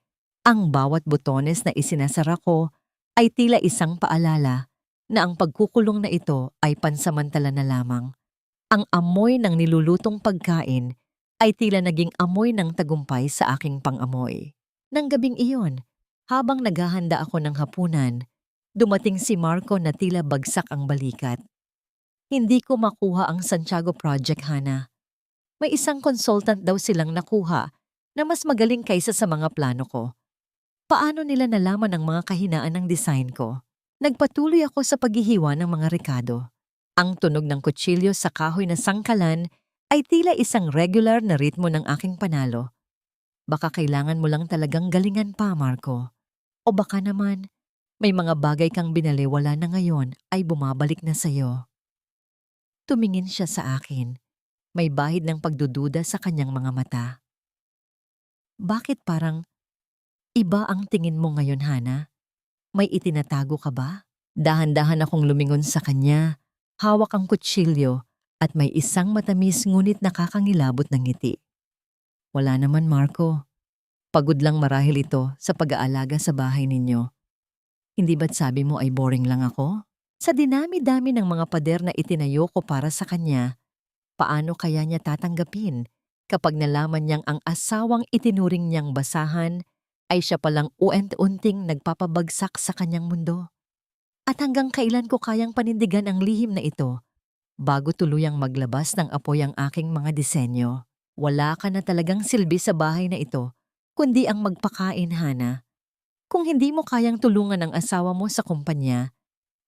Ang bawat butones na isinasara ko ay tila isang paalala na ang pagkukulong na ito ay pansamantala na lamang. Ang amoy ng nilulutong pagkain ay tila naging amoy ng tagumpay sa aking pang-amoy. Nang gabing iyon, habang naghahanda ako ng hapunan, dumating si Marco na tila bagsak ang balikat. Hindi ko makuha ang Santiago Project, Hana. May isang consultant daw silang nakuha na mas magaling kaysa sa mga plano ko. Paano nila nalaman ang mga kahinaan ng design ko? Nagpatuloy ako sa paghihiwa ng mga rekado. Ang tunog ng kutsilyo sa kahoy na sangkalan ay tila isang regular na ritmo ng aking panalo. Baka kailangan mo lang talagang galingan pa, Marco. O baka naman, may mga bagay kang binaliwala na ngayon ay bumabalik na sa'yo. Tumingin siya sa akin. May bahid ng pagdududa sa kanyang mga mata. Bakit parang iba ang tingin mo ngayon, Hana? May itinatago ka ba? Dahan-dahan akong lumingon sa kanya. Hawak ang kutsilyo at may isang matamis ngunit nakakangilabot na ngiti. Wala naman, Marco. Pagod lang marahil ito sa pag-aalaga sa bahay ninyo. Hindi ba't sabi mo ay boring lang ako? Sa dinami-dami ng mga pader na itinayo ko para sa kanya, paano kaya niya tatanggapin kapag nalaman niyang ang asawang itinuring niyang basahan ay siya palang uent-unting nagpapabagsak sa kanyang mundo? At hanggang kailan ko kayang panindigan ang lihim na ito bago tuluyang maglabas ng apoy ang aking mga disenyo? Wala ka na talagang silbi sa bahay na ito, kundi ang magpakain, Hana. Kung hindi mo kayang tulungan ang asawa mo sa kumpanya,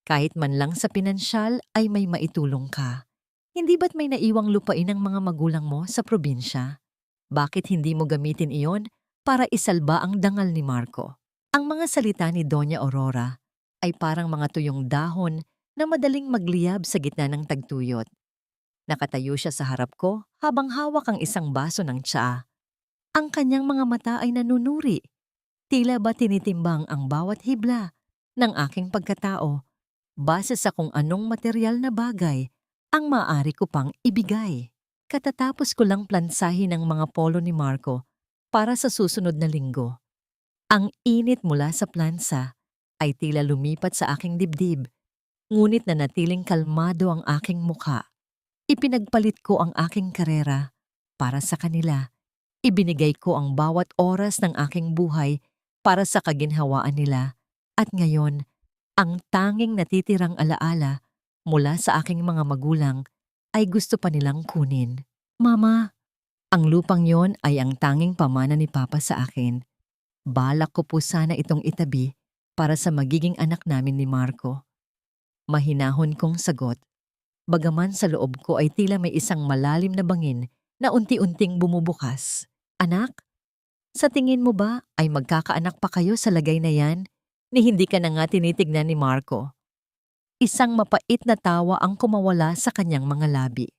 kahit man lang sa pinansyal ay may maitulong ka. Hindi ba't may naiwang lupain ang mga magulang mo sa probinsya? Bakit hindi mo gamitin iyon para isalba ang dangal ni Marco? Ang mga salita ni Doña Aurora ay parang mga tuyong dahon na madaling magliyab sa gitna ng tagtuyot. Nakatayo siya sa harap ko habang hawak ang isang baso ng tsaa. Ang kanyang mga mata ay nanunuri. Tila ba tinitimbang ang bawat hibla ng aking pagkatao base sa kung anong material na bagay ang maaari ko pang ibigay. Katatapos ko lang plansahin ang mga polo ni Marco para sa susunod na linggo. Ang init mula sa plansa ay tila lumipat sa aking dibdib, ngunit nanatiling kalmado ang aking mukha. Ipinagpalit ko ang aking karera para sa kanila. Ibinigay ko ang bawat oras ng aking buhay para sa kaginhawaan nila. At ngayon, ang tanging natitirang alaala mula sa aking mga magulang ay gusto pa nilang kunin. Mama, ang lupang yon ay ang tanging pamana ni Papa sa akin. Balak ko po sana itong itabi para sa magiging anak namin ni Marco. Mahinahon kong sagot, bagaman sa loob ko ay tila may isang malalim na bangin na unti-unting bumubukas. Anak, sa tingin mo ba ay magkakaanak pa kayo sa lagay na yan? Ni hindi ka na nga tinitignan ni Marco. Isang mapait na tawa ang kumawala sa kanyang mga labi.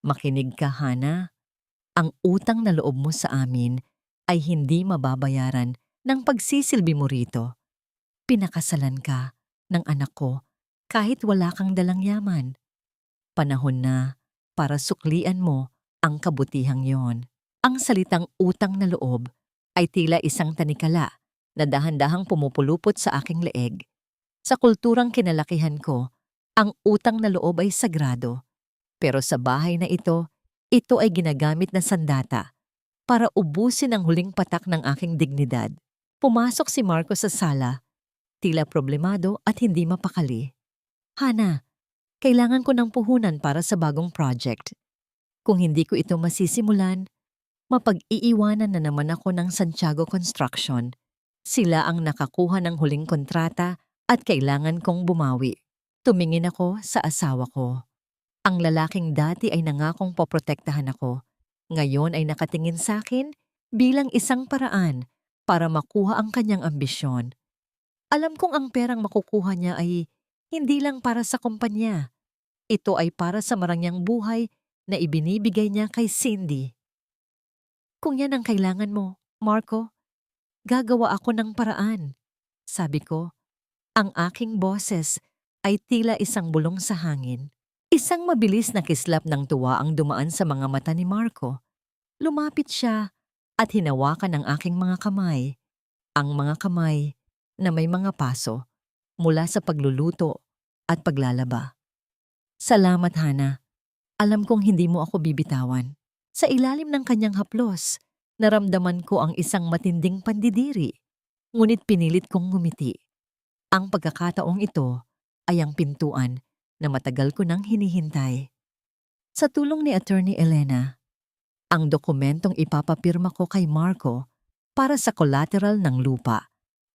Makinig ka, Hana. Ang utang na loob mo sa amin ay hindi mababayaran ng pagsisilbi mo rito. Pinakasalan ka ng anak ko kahit wala kang dalang yaman. Panahon na para suklian mo ang kabutihang yon. Ang salitang utang na loob ay tila isang tanikala na dahan-dahang pumupulupot sa aking leeg. Sa kulturang kinalakihan ko, ang utang na loob ay sagrado. Pero sa bahay na ito ay ginagamit na sandata para ubusin ang huling patak ng aking dignidad. Pumasok si Marco sa sala, tila problemado at hindi mapakali. Hana, kailangan ko ng puhunan para sa bagong project. Kung hindi ko ito masisimulan, mapag-iiwanan na naman ako ng Santiago Construction. Sila ang nakakuha ng huling kontrata at kailangan kong bumawi. Tumingin ako sa asawa ko. Ang lalaking dati ay nangakong poprotektahan ako. Ngayon ay nakatingin sa akin bilang isang paraan para makuha ang kanyang ambisyon. Alam kong ang perang makukuha niya ay hindi lang para sa kumpanya. Ito ay para sa marangyang buhay na ibinibigay niya kay Cindy. Kung yan ang kailangan mo, Marco, gagawa ako ng paraan. Sabi ko, ang aking boses ay tila isang bulong sa hangin. Isang mabilis na kislap ng tuwa ang dumaan sa mga mata ni Marco. Lumapit siya at hinawakan ang aking mga kamay. Ang mga kamay na may mga paso mula sa pagluluto at paglalaba. Salamat, Hana. Alam kong hindi mo ako bibitawan. Sa ilalim ng kanyang haplos, naramdaman ko ang isang matinding pandidiri. Ngunit pinilit kong ngumiti. Ang pagkakataong ito ay ang pintuan na matagal ko nang hinihintay. Sa tulong ni Attorney Elena, ang dokumentong ipapapirma ko kay Marco para sa collateral ng lupa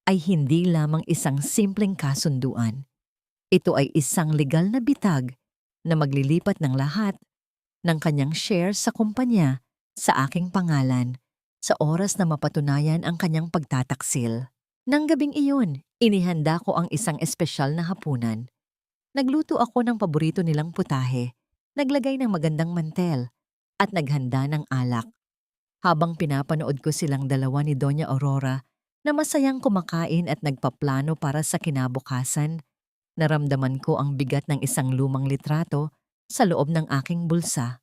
ay hindi lamang isang simpleng kasunduan. Ito ay isang legal na bitag na maglilipat ng lahat ng kanyang share sa kumpanya sa aking pangalan sa oras na mapatunayan ang kanyang pagtataksil. Nang gabing iyon, inihanda ko ang isang espesyal na hapunan. Nagluto ako ng paborito nilang putahe, naglagay ng magandang mantel, at naghanda ng alak. Habang pinapanood ko silang dalawa ni Doña Aurora na masayang kumakain at nagpaplano para sa kinabukasan, naramdaman ko ang bigat ng isang lumang litrato sa loob ng aking bulsa.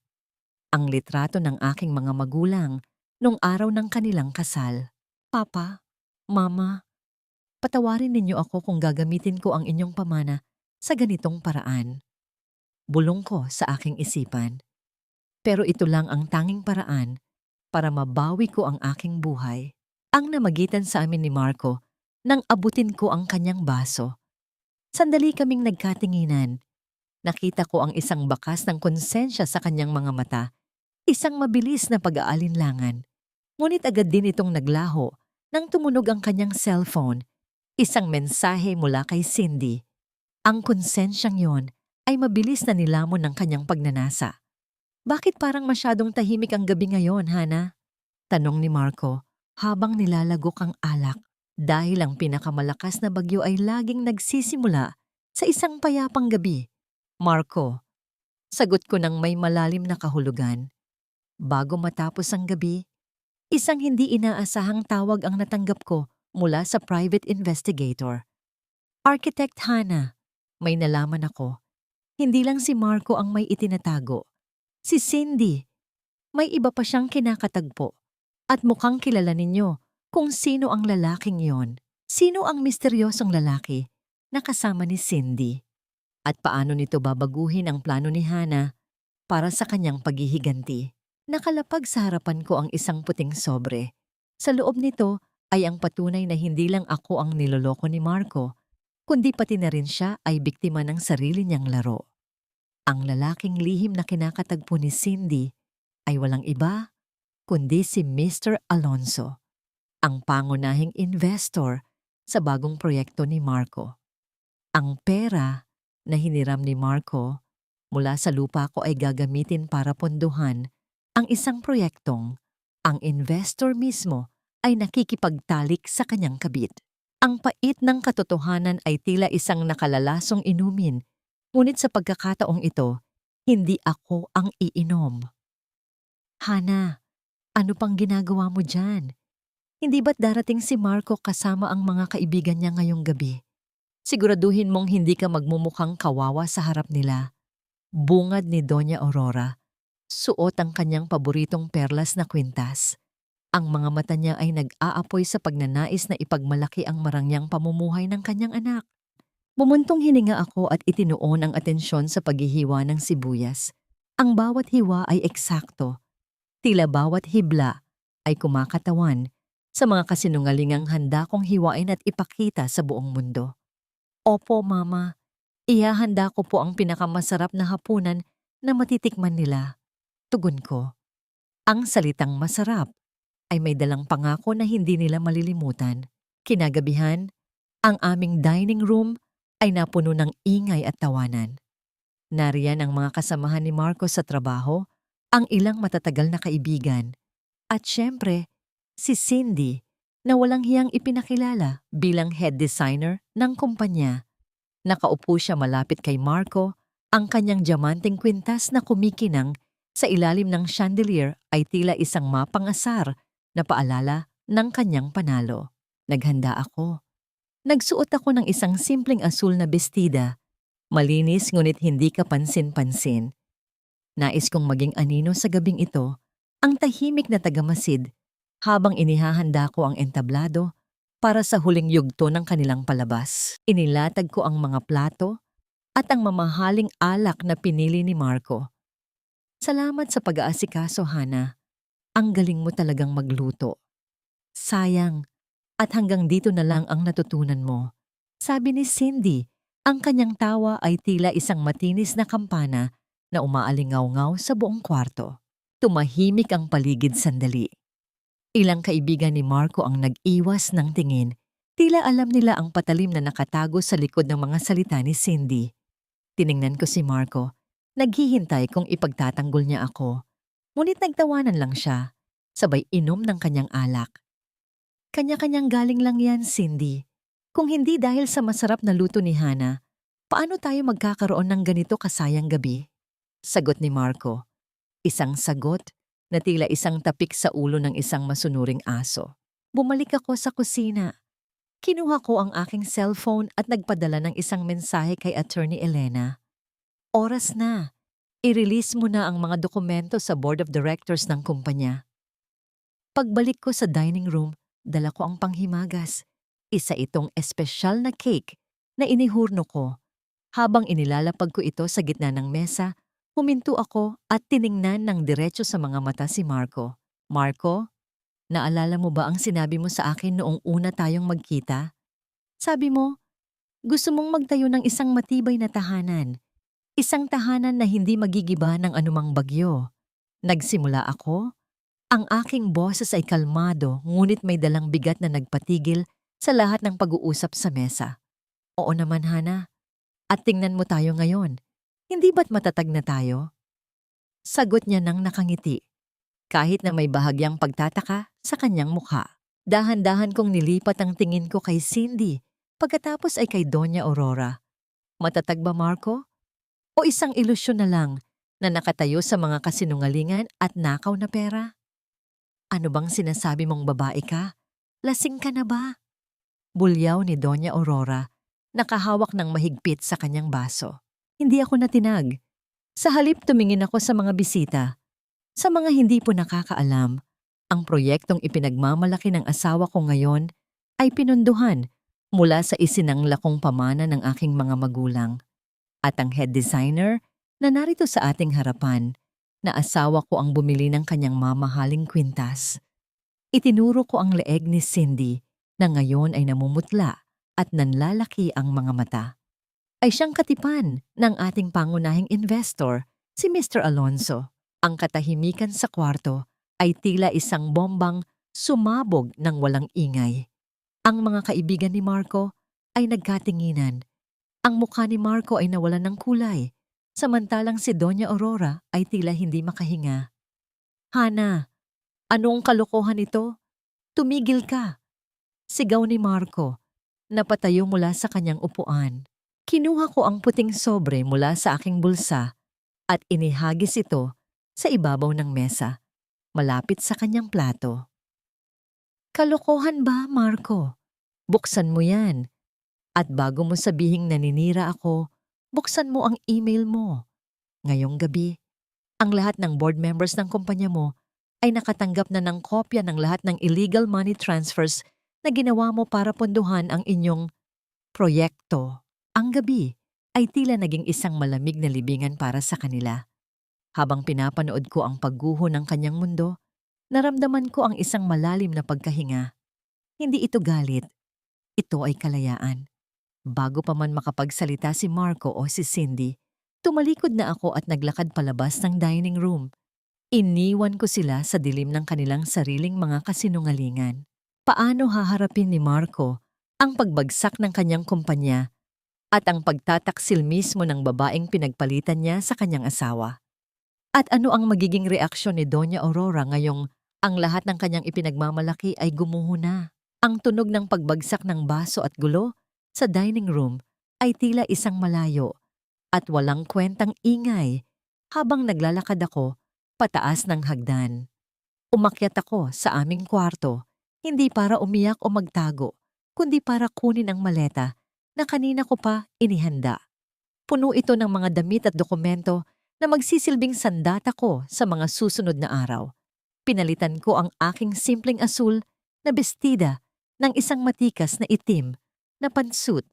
Ang litrato ng aking mga magulang nung araw ng kanilang kasal. Papa, Mama, patawarin ninyo ako kung gagamitin ko ang inyong pamana sa ganitong paraan. Bulong ko sa aking isipan. Pero ito lang ang tanging paraan para mabawi ko ang aking buhay. Ang namagitan sa amin ni Marco nang abutin ko ang kanyang baso. Sandali kaming nagkatinginan. Nakita ko ang isang bakas ng konsensya sa kanyang mga mata. Isang mabilis na pag-aalinlangan. Ngunit agad din itong naglaho nang tumunog ang kanyang cellphone. Isang mensahe mula kay Cindy. Ang konsensyang yon ay mabilis na nilamon ng kanyang pagnanasa. Bakit parang masyadong tahimik ang gabi ngayon, Hana? Tanong ni Marco habang nilalagok ang alak dahil ang pinakamalakas na bagyo ay laging nagsisimula sa isang payapang gabi. Marco, sagot ko ng may malalim na kahulugan. Bago matapos ang gabi, isang hindi inaasahang tawag ang natanggap ko mula sa private investigator. Architect Hana, may nalaman ako. Hindi lang si Marco ang may itinatago. Si Cindy, may iba pa siyang kinakatagpo. At mukhang kilala ninyo kung sino ang lalaking yon. Sino ang misteryosong lalaki na kasama ni Cindy? At paano nito babaguhin ang plano ni Hana para sa kanyang paghihiganti? Nakalapag sa harapan ko ang isang puting sobre. Sa loob nito ay ang patunay na hindi lang ako ang niloloko ni Marco, kundi pati na rin siya ay biktima ng sarili niyang laro. Ang lalaking lihim na kinakatagpo ni Cindy ay walang iba kundi si Mr. Alonso, ang pangunahing investor sa bagong proyekto ni Marco. Ang pera na hiniram ni Marco mula sa lupa ko ay gagamitin para pondohan ang isang proyektong ang investor mismo ay nakikipagtalik sa kanyang kabit. Ang pait ng katotohanan ay tila isang nakalalasong inumin, ngunit sa pagkakataong ito, hindi ako ang iinom. Hana, ano pang ginagawa mo dyan? Hindi ba't darating si Marco kasama ang mga kaibigan niya ngayong gabi? Siguraduhin mong hindi ka magmumukhang kawawa sa harap nila. Bungad ni Doña Aurora. Suot ang kanyang paboritong perlas na kwintas. Ang mga mata niya ay nag-aapoy sa pagnanais na ipagmalaki ang marangyang pamumuhay ng kanyang anak. Bumuntong hininga ako at itinuon ang atensyon sa paghihiwa ng sibuyas. Ang bawat hiwa ay eksakto. Tila bawat hibla ay kumakatawan sa mga kasinungalingang handa kong hiwain at ipakita sa buong mundo. Opo, Mama. Ihahanda ko po ang pinakamasarap na hapunan na matitikman nila. Tugon ko. Ang salitang masarap ay may dalang pangako na hindi nila malilimutan. Kinagabihan, ang aming dining room ay napuno ng ingay at tawanan. Nariyan ang mga kasamahan ni Marco sa trabaho, ang ilang matatagal na kaibigan, at syempre, si Cindy na walang hiyang ipinakilala bilang head designer ng kumpanya. Nakaupo siya malapit kay Marco, ang kanyang diamanteng kwintas na kumikinang sa ilalim ng chandelier ay tila isang mapangasar na paalala ng kanyang panalo. Naghanda ako. Nagsuot ako ng isang simpleng asul na bestida. Malinis ngunit hindi kapansin-pansin. Nais kong maging anino sa gabing ito, ang tahimik na tagamasid, habang inihahanda ko ang entablado para sa huling yugto ng kanilang palabas. Inilatag ko ang mga plato at ang mamahaling alak na pinili ni Marco. Salamat sa pag-aasikaso, Hana. Ang galing mo talagang magluto. Sayang, at hanggang dito na lang ang natutunan mo. Sabi ni Cindy, ang kanyang tawa ay tila isang matinis na kampana na umaalingaw-ngaw sa buong kwarto. Tumahimik ang paligid sandali. Ilang kaibigan ni Marco ang nag-iwas ng tingin. Tila alam nila ang patalim na nakatago sa likod ng mga salita ni Cindy. Tiningnan ko si Marco. Naghihintay kung ipagtatanggol niya ako. Ngunit nagtawanan lang siya, sabay inom ng kanyang alak. Kanya-kanyang galing lang yan, Cindy. Kung hindi dahil sa masarap na luto ni Hana, paano tayo magkakaroon ng ganito kasayang gabi? Sagot ni Marco. Isang sagot na tila isang tapik sa ulo ng isang masunuring aso. Bumalik ako sa kusina. Kinuha ko ang aking cellphone at nagpadala ng isang mensahe kay Attorney Elena. Oras na. I-release mo na ang mga dokumento sa board of directors ng kumpanya. Pagbalik ko sa dining room, dala ko ang panghimagas. Isa itong espesyal na cake na inihurno ko. Habang inilalapag ko ito sa gitna ng mesa, huminto ako at tiningnan ng diretso sa mga mata si Marco. Marco, naalala mo ba ang sinabi mo sa akin noong una tayong magkita? Sabi mo, gusto mong magtayo ng isang matibay na tahanan. Isang tahanan na hindi magigiba ng anumang bagyo. Nagsimula ako. Ang aking boses ay kalmado ngunit may dalang bigat na nagpatigil sa lahat ng pag-uusap sa mesa. Oo naman, Hana. At tingnan mo tayo ngayon. Hindi ba't matatag na tayo? Sagot niya nang nakangiti. Kahit na may bahagyang pagtataka sa kanyang mukha. Dahan-dahan kong nilipat ang tingin ko kay Cindy. Pagkatapos ay kay Doña Aurora. Matatag ba, Marco? O isang ilusyon na lang na nakatayo sa mga kasinungalingan at nakaw na pera? Ano bang sinasabi mong babae ka? Lasing ka na ba? Bulyaw ni Doña Aurora, nakahawak ng mahigpit sa kanyang baso. Hindi ako natinag. Sa halip tumingin ako sa mga bisita. Sa mga hindi po nakakaalam, ang proyektong ipinagmamalaki ng asawa ko ngayon ay pinunduhan mula sa isinanglakong pamana ng aking mga magulang. At ang head designer na narito sa ating harapan, na asawa ko ang bumili ng kanyang mamahaling kwintas. Itinuro ko ang leeg ni Cindy na ngayon ay namumutla at nanlalaki ang mga mata. Ay siyang katipan ng ating pangunahing investor, si Mr. Alonso. Ang katahimikan sa kwarto ay tila isang bombang sumabog ng walang ingay. Ang mga kaibigan ni Marco ay nagkatinginan. Ang mukha ni Marco ay nawalan ng kulay, samantalang si Doña Aurora ay tila hindi makahinga. "Hana, anong kalokohan ito? Tumigil ka!" Sigaw ni Marco. Napatayo mula sa kanyang upuan. Kinuha ko ang puting sobre mula sa aking bulsa at inihagis ito sa ibabaw ng mesa, malapit sa kanyang plato. "Kalokohan ba, Marco? Buksan mo yan. At bago mo sabihing naninira ako, buksan mo ang email mo. Ngayong gabi, ang lahat ng board members ng kumpanya mo ay nakatanggap na ng kopya ng lahat ng illegal money transfers na ginawa mo para pondohan ang inyong proyekto." Ang gabi ay tila naging isang malamig na libingan para sa kanila. Habang pinapanood ko ang pagguho ng kanyang mundo, naramdaman ko ang isang malalim na pagkahinga. Hindi ito galit, ito ay kalayaan. Bago pa man makapagsalita si Marco o si Cindy, tumalikod na ako at naglakad palabas ng dining room. Iniwan ko sila sa dilim ng kanilang sariling mga kasinungalingan. Paano haharapin ni Marco ang pagbagsak ng kanyang kumpanya at ang pagtataksil mismo ng babaeng pinagpalitan niya sa kanyang asawa? At ano ang magiging reaksyon ni Doña Aurora ngayong ang lahat ng kanyang ipinagmamalaki ay gumuho na? Ang tunog ng pagbagsak ng baso at gulo sa dining room ay tila isang malayo at walang kwentang ingay habang naglalakad ako pataas ng hagdan. Umakyat ako sa aming kwarto, hindi para umiyak o magtago, kundi para kunin ang maleta na kanina ko pa inihanda. Puno ito ng mga damit at dokumento na magsisilbing sandata ko sa mga susunod na araw. Pinalitan ko ang aking simpleng asul na bestida ng isang matikas na itim na pantsuit.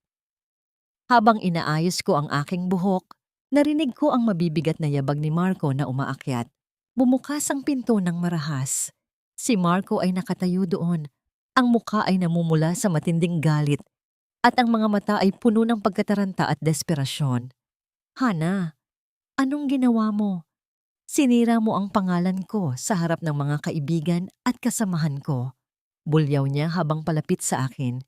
Habang inaayos ko ang aking buhok, narinig ko ang mabibigat na yabag ni Marco na umaakyat. Bumukas ang pinto ng marahas. Si Marco ay nakatayo doon. Ang mukha ay namumula sa matinding galit at ang mga mata ay puno ng pagkataranta at desperasyon. "Hana, anong ginawa mo? Sinira mo ang pangalan ko sa harap ng mga kaibigan at kasamahan ko." Bulyaw niya habang palapit sa akin,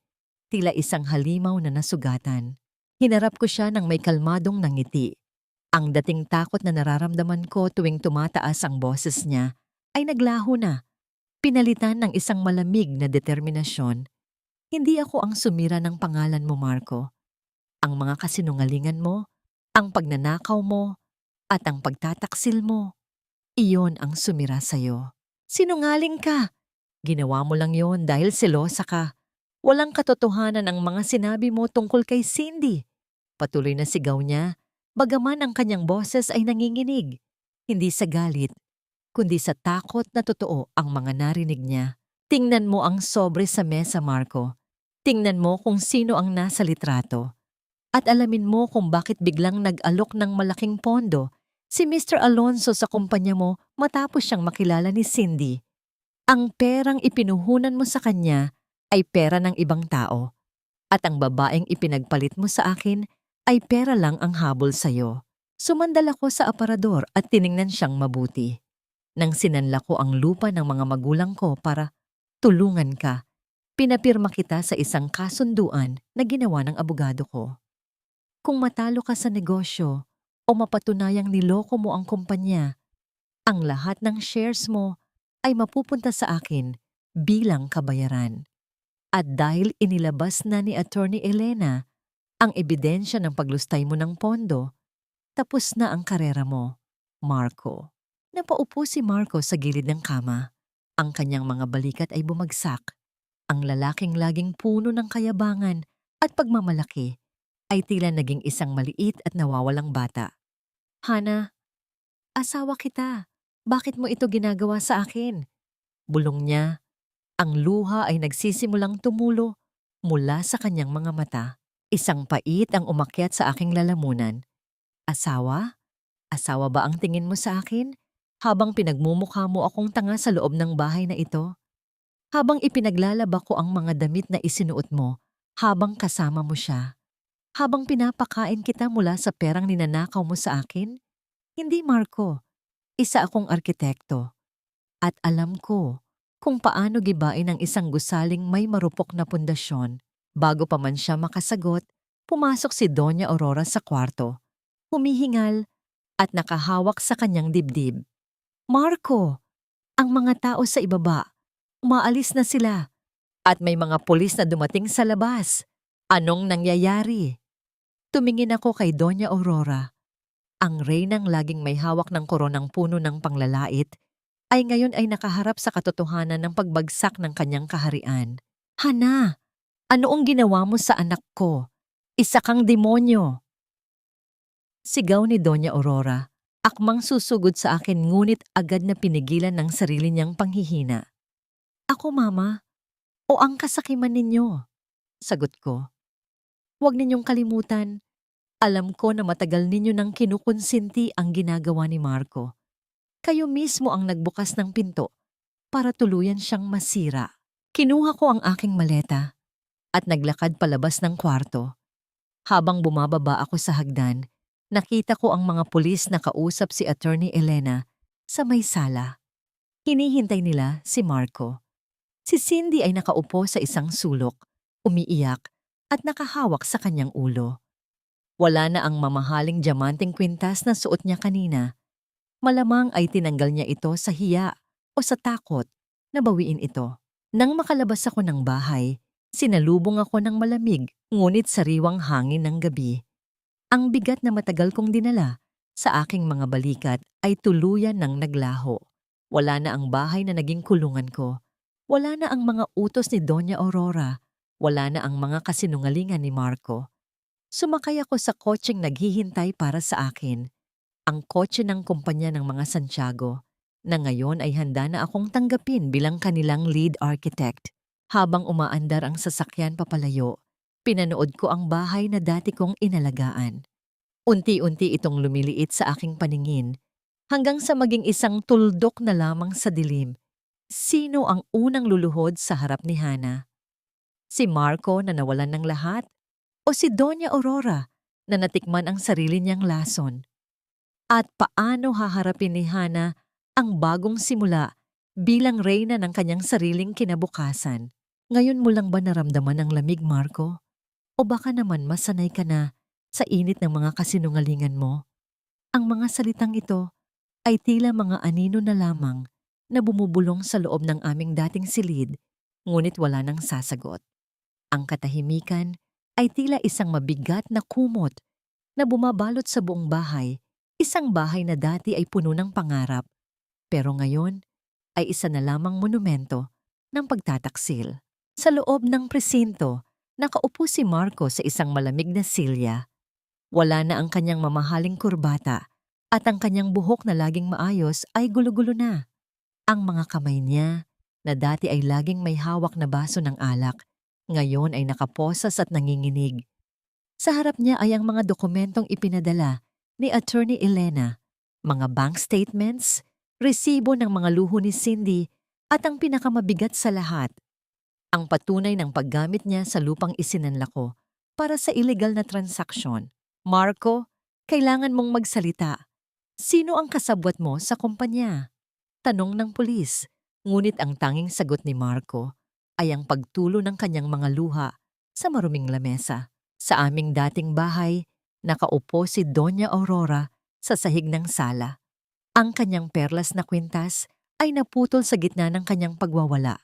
tila isang halimaw na nasugatan. Hinarap ko siya ng may kalmadong nangiti. Ang dating takot na nararamdaman ko tuwing tumataas ang boses niya ay naglaho na, pinalitan ng isang malamig na determinasyon. "Hindi ako ang sumira ng pangalan mo, Marco. Ang mga kasinungalingan mo, ang pagnanakaw mo, at ang pagtataksil mo, iyon ang sumira sa'yo." "Sinungaling ka! Ginawa mo lang yon dahil selosa ka. Walang katotohanan ang mga sinabi mo tungkol kay Cindy." Patuloy na sigaw niya, bagaman ang kanyang boses ay nanginginig. Hindi sa galit, kundi sa takot na totoo ang mga narinig niya. "Tingnan mo ang sobre sa mesa, Marco. Tingnan mo kung sino ang nasa litrato. At alamin mo kung bakit biglang nag-alok ng malaking pondo si Mr. Alonso sa kumpanya mo matapos siyang makilala ni Cindy. Ang perang ipinuhunan mo sa kanya ay pera ng ibang tao. At ang babaeng ipinagpalit mo sa akin ay pera lang ang habol sa'yo." Sumandal ako sa aparador at tiningnan siyang mabuti. Nang sinanla ko ang lupa ng mga magulang ko para tulungan ka, pinapirma kita sa isang kasunduan na ginawa ng abogado ko. Kung matalo ka sa negosyo o mapatunayang niloko mo ang kumpanya, ang lahat ng shares mo ay mapupunta sa akin bilang kabayaran. At dahil inilabas na ni Attorney Elena ang ebidensya ng paglustay mo ng pondo, tapos na ang karera mo, Marco. Napaupo si Marco sa gilid ng kama. Ang kanyang mga balikat ay bumagsak. Ang lalaking laging puno ng kayabangan at pagmamalaki ay tila naging isang maliit at nawawalang bata. "Hana, asawa kita. Bakit mo ito ginagawa sa akin?" Bulong niya. Ang luha ay nagsisimulang tumulo mula sa kanyang mga mata. Isang pait ang umakyat sa aking lalamunan. "Asawa? Asawa ba ang tingin mo sa akin? Habang pinagmumukha mo akong tanga sa loob ng bahay na ito? Habang ipinaglalaba ko ang mga damit na isinuot mo, habang kasama mo siya? Habang pinapakain kita mula sa perang ninanakaw mo sa akin? Hindi, Marco. Isa akong arkitekto at alam ko kung paano gibain ang isang gusaling may marupok na pundasyon. Bago pa man siya makasagot, pumasok si Doña Aurora sa kwarto, humihingal at nakahawak sa kanyang dibdib. Marco, ang mga tao sa ibaba, umaalis na sila at may mga pulis na dumating sa labas. Anong nangyayari? Tumingin ako kay Doña Aurora. Ang reynang laging may hawak ng koronang puno ng panglalait ay ngayon ay nakaharap sa katotohanan ng pagbagsak ng kanyang kaharian. Hana, ano ang ginawa mo sa anak ko? Isa kang demonyo! Sigaw ni Doña Aurora, akmang susugod sa akin ngunit agad na pinigilan ng sarili niyang panghihina. Ako, Mama, o ang kasakiman ninyo? Sagot ko. Huwag ninyong kalimutan, alam ko na matagal ninyo nang kinukonsinti ang ginagawa ni Marco. Kayo mismo ang nagbukas ng pinto para tuluyan siyang masira. Kinuha ko ang aking maleta at naglakad palabas ng kwarto. Habang bumababa ako sa hagdan, nakita ko ang mga pulis na kausap si Attorney Elena sa may sala. Hinihintay nila si Marco. Si Cindy ay nakaupo sa isang sulok, umiiyak at nakahawak sa kanyang ulo. Wala na ang mamahaling diamanteng kwintas na suot niya kanina. Malamang ay tinanggal niya ito sa hiya o sa takot na bawiin ito. Nang makalabas ako ng bahay, sinalubong ako ng malamig ngunit sariwang hangin ng gabi. Ang bigat na matagal kong dinala sa aking mga balikat ay tuluyan ng naglaho. Wala na ang bahay na naging kulungan ko. Wala na ang mga utos ni Doña Aurora. Wala na ang mga kasinungalingan ni Marco. Sumakay ako sa kotseng naghihintay para sa akin. Ang kotse ng kumpanya ng mga Santiago, na ngayon ay handa na akong tanggapin bilang kanilang lead architect. Habang umaandar ang sasakyan papalayo, pinanood ko ang bahay na dati kong inalagaan. Unti-unti itong lumiliit sa aking paningin, hanggang sa maging isang tuldok na lamang sa dilim. Sino ang unang luluhod sa harap ni Hana? Si Marco na nawalan ng lahat? O si Doña Aurora na natikman ang sarili niyang lason? At paano haharapin ni Hana ang bagong simula bilang reyna ng kanyang sariling kinabukasan? Ngayon mo lang ba naramdaman ang lamig, Marco? O baka naman masanay ka na sa init ng mga kasinungalingan mo? Ang mga salitang ito ay tila mga anino na lamang na bumubulong sa loob ng aming dating silid, ngunit wala nang sasagot. Ang katahimikan ay tila isang mabigat na kumot na bumabalot sa buong bahay. Isang bahay na dati ay puno ng pangarap, pero ngayon ay isa na lamang monumento ng pagtataksil. Sa loob ng presinto, nakaupo si Marco sa isang malamig na silya. Wala na ang kanyang mamahaling kurbata at ang kanyang buhok na laging maayos ay gulo-gulo na. Ang mga kamay niya, na dati ay laging may hawak na baso ng alak, ngayon ay nakaposas at nanginginig. Sa harap niya ay ang mga dokumentong ipinadala ni Attorney Elena, mga bank statements, resibo ng mga luho ni Cindy at ang pinakamabigat sa lahat, ang patunay ng paggamit niya sa lupang isinanla ko para sa illegal na transaksyon. Marco, kailangan mong magsalita. Sino ang kasabwat mo sa kumpanya? Tanong ng pulis, ngunit ang tanging sagot ni Marco ay ang pagtulo ng kanyang mga luha sa maruming lamesa. Sa aming dating bahay, nakaupo si Doña Aurora sa sahig ng sala. Ang kanyang perlas na kwintas ay naputol sa gitna ng kanyang pagwawala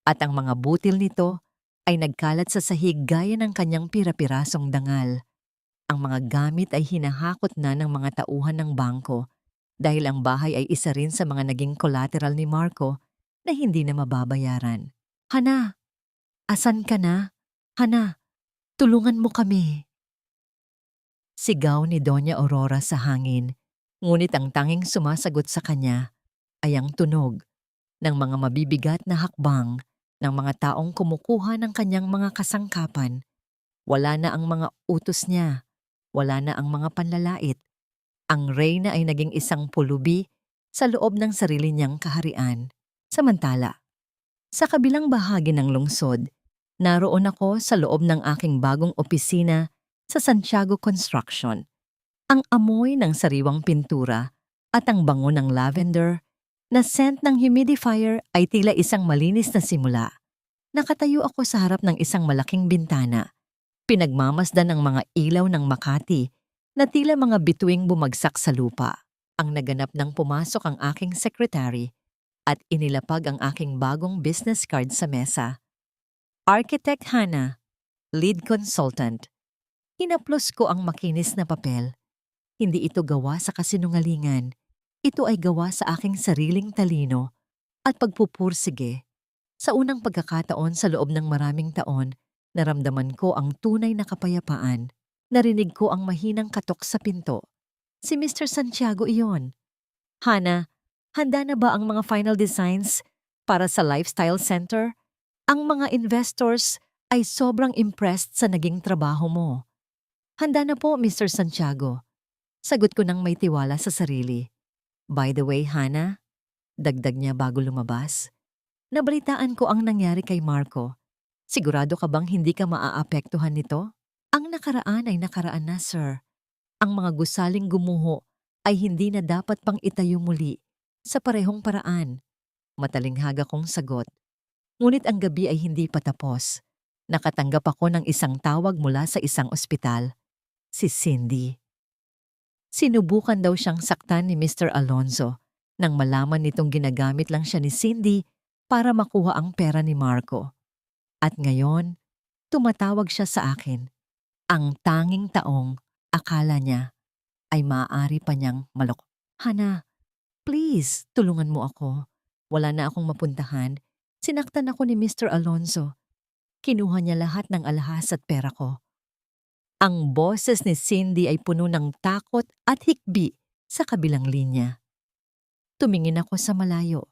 at ang mga butil nito ay nagkalat sa sahig gaya ng kanyang pira-pirasong dangal. Ang mga gamit ay hinahakot na ng mga tauhan ng bangko dahil ang bahay ay isa rin sa mga naging collateral ni Marco na hindi na mababayaran. Hana, asan ka na? Hana, tulungan mo kami. Sigaw ni Doña Aurora sa hangin, ngunit ang tanging sumasagot sa kanya ay ang tunog ng mga mabibigat na hakbang ng mga taong kumukuha ng kanyang mga kasangkapan. Wala na ang mga utos niya, wala na ang mga panlalait. Ang reyna ay naging isang pulubi sa loob ng sarili niyang kaharian. Samantala, sa kabilang bahagi ng lungsod, naroon ako sa loob ng aking bagong opisina sa Santiago Construction. Ang amoy ng sariwang pintura At ang bango ng lavender na scent ng humidifier ay tila isang malinis na simula. Nakatayo ako sa harap ng isang malaking bintana. Pinagmamasdan ng mga ilaw ng Makati na tila mga bituing bumagsak sa lupa. Ang naganap nang pumasok ang aking secretary at inilapag ang aking bagong business card sa mesa. Architect Hana, lead consultant. Hinaplos ko ang makinis na papel. Hindi ito gawa sa kasinungalingan. Ito ay gawa sa aking sariling talino at pagpupursige. Sa unang pagkakataon sa loob ng maraming taon, naramdaman ko ang tunay na kapayapaan. Narinig ko ang mahinang katok sa pinto. Si Mr. Santiago iyon. Hana, handa na ba ang mga final designs para sa lifestyle center? Ang mga investors ay sobrang impressed sa naging trabaho mo. Handa na po, Mr. Santiago. Sagot ko nang may tiwala sa sarili. By the way, Hana, dagdag niya bago lumabas, nabalitaan ko ang nangyari kay Marco. Sigurado ka bang hindi ka maaapektuhan nito? Ang nakaraan ay nakaraan na, sir. Ang mga gusaling gumuho ay hindi na dapat pang itayo muli sa parehong paraan. Matalinghag akong sagot. Ngunit ang gabi ay hindi pa tapos. Nakatanggap ako ng isang tawag mula sa isang ospital. Si Cindy. Sinubukan daw siyang saktan ni Mr. Alonzo nang malaman nitong ginagamit lang siya ni Cindy para makuha ang pera ni Marco. At ngayon, tumatawag siya sa akin. Ang tanging taong akala niya ay maaari pa niyang maloko. Hana, please, tulungan mo ako. Wala na akong mapuntahan. Sinaktan ako ni Mr. Alonzo. Kinuha niya lahat ng alahas at pera ko. Ang boses ni Cindy ay puno ng takot at hikbi sa kabilang linya. Tumingin ako sa malayo.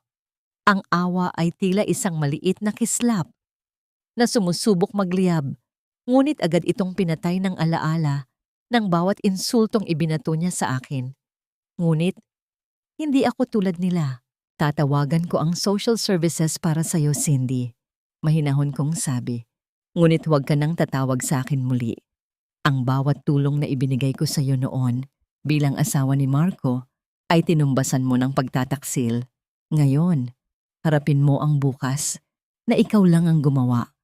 Ang awa ay tila isang maliit na kislap na sumusubok magliyab, ngunit agad itong pinatay ng alaala ng bawat insultong ibinato niya sa akin. Ngunit, hindi ako tulad nila. Tatawagan ko ang social services para sa'yo, Cindy. Mahinahon kong sabi. Ngunit huwag ka nang tatawag sa akin muli. Ang bawat tulong na ibinigay ko sa'yo noon bilang asawa ni Marco ay tinumbasan mo ng pagtataksil. Ngayon, harapin mo ang bukas na ikaw lang ang gumawa.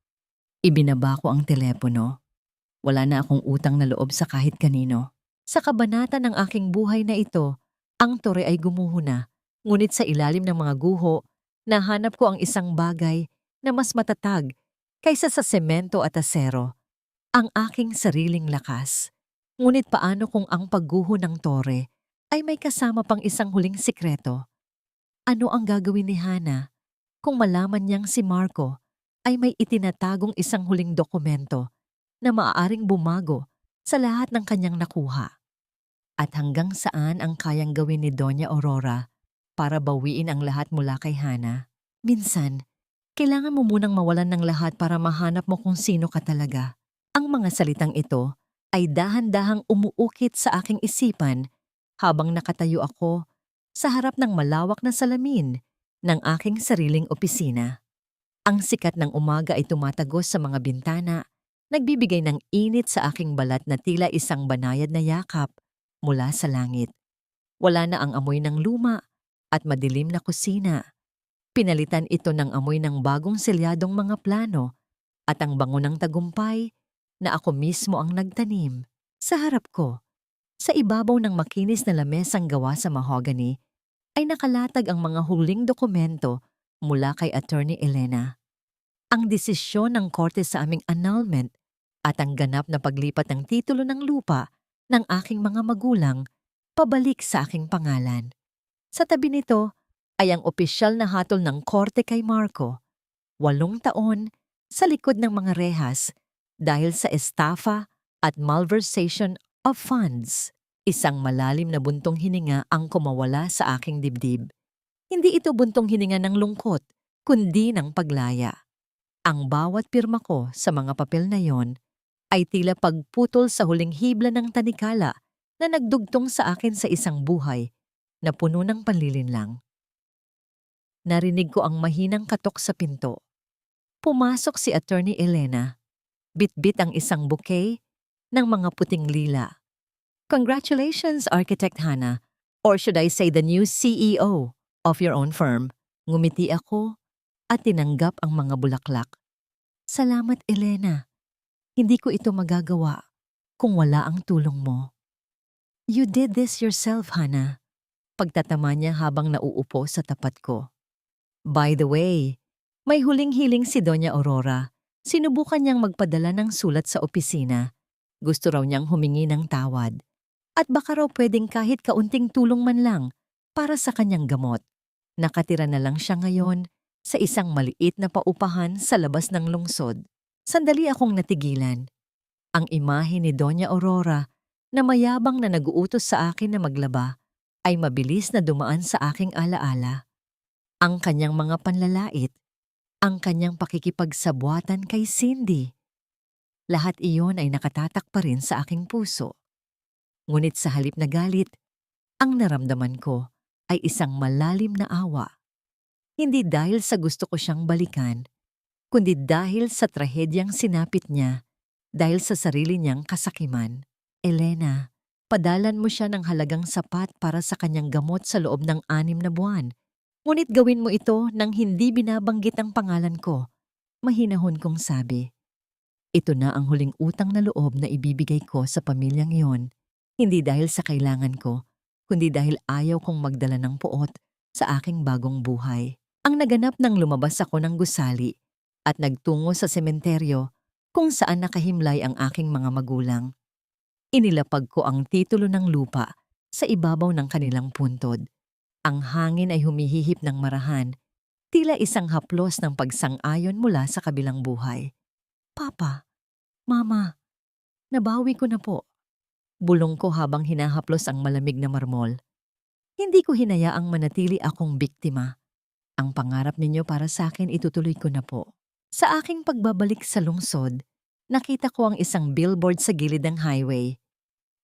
Ibinaba ko ang telepono. Wala na akong utang na loob sa kahit kanino. Sa kabanata ng aking buhay na ito, ang tore ay gumuho na. Ngunit sa ilalim ng mga guho, nahanap ko ang isang bagay na mas matatag kaysa sa semento at asero. Ang aking sariling lakas. Ngunit paano kung ang pagguho ng tore ay may kasama pang isang huling sikreto? Ano ang gagawin ni Hana kung malaman niyang si Marco ay may itinatagong isang huling dokumento na maaaring bumago sa lahat ng kanyang nakuha? At hanggang saan ang kayang gawin ni Doña Aurora para bawiin ang lahat mula kay Hana? Minsan, kailangan mo munang mawalan ng lahat para mahanap mo kung sino ka talaga. Ang mga salitang ito ay dahan-dahang umuukit sa aking isipan habang nakatayo ako sa harap ng malawak na salamin ng aking sariling opisina. Ang sikat ng umaga ay tumatagos sa mga bintana, nagbibigay ng init sa aking balat na tila isang banayad na yakap mula sa langit. Wala na ang amoy ng luma at madilim na kusina. Pinalitan ito ng amoy ng bagong selyadong mga plano at ang bango ng tagumpay na ako mismo ang nagtanim. Sa harap ko, sa ibabaw ng makinis na lamesang gawa sa mahogany, ay nakalatag ang mga huling dokumento mula kay Attorney Elena. Ang desisyon ng korte sa aming annulment at ang ganap na paglipat ng titulo ng lupa ng aking mga magulang pabalik sa aking pangalan. Sa tabi nito ay ang opisyal na hatol ng korte kay Marco. 8 taon sa likod ng mga rehas dahil sa estafa at malversation of funds. Isang malalim na buntong hininga ang kumawala sa aking dibdib. Hindi ito buntong hininga ng lungkot, kundi ng paglaya. Ang bawat pirma ko sa mga papel na yon ay tila pagputol sa huling hibla ng tanikala na nagdugtong sa akin sa isang buhay na puno ng panlilinlang. Narinig ko ang mahinang katok sa pinto. Pumasok si Attorney Elena. Bitbit ang isang bouquet ng mga puting lila. Congratulations, Architect Hana. Or should I say the new CEO of your own firm? Ngumiti ako at tinanggap ang mga bulaklak. Salamat, Elena. Hindi ko ito magagawa kung wala ang tulong mo. You did this yourself, Hana. Pagtatama niya habang nauupo sa tapat ko. By the way, may huling hiling si Doña Aurora. Sinubukan niyang magpadala ng sulat sa opisina. Gusto raw niyang humingi ng tawad. At baka raw pwedeng kahit kaunting tulong man lang para sa kanyang gamot. Nakatira na lang siya ngayon sa isang maliit na paupahan sa labas ng lungsod. Sandali akong natigilan. Ang imahe ni Doña Aurora na mayabang na nag-uutos sa akin na maglaba ay mabilis na dumaan sa aking alaala. Ang kanyang mga panlalait, ang kanyang pakikipagsabwatan kay Cindy. Lahat iyon ay nakatatak pa rin sa aking puso. Ngunit sa halip na galit, ang naramdaman ko ay isang malalim na awa. Hindi dahil sa gusto ko siyang balikan, kundi dahil sa trahedyang sinapit niya dahil sa sarili niyang kasakiman. Elena, padalan mo siya ng halagang sapat para sa kanyang gamot sa loob ng 6 na buwan. Ngunit gawin mo ito nang hindi binabanggit ang pangalan ko. Mahinahon kong sabi. Ito na ang huling utang na loob na ibibigay ko sa pamilyang iyon. Hindi dahil sa kailangan ko, kundi dahil ayaw kong magdala ng puot sa aking bagong buhay. Ang naganap nang lumabas ako ng gusali at nagtungo sa sementeryo kung saan nakahimlay ang aking mga magulang. Inilapag ko ang titulo ng lupa sa ibabaw ng kanilang puntod. Ang hangin ay humihihip ng marahan, tila isang haplos ng pagsang-ayon mula sa kabilang buhay. Papa, Mama, nabawi ko na po. Bulong ko habang hinahaplos ang malamig na marmol. Hindi ko hinayaang manatili akong biktima. Ang pangarap ninyo para sa akin itutuloy ko na po. Sa aking pagbabalik sa lungsod, nakita ko ang isang billboard sa gilid ng highway.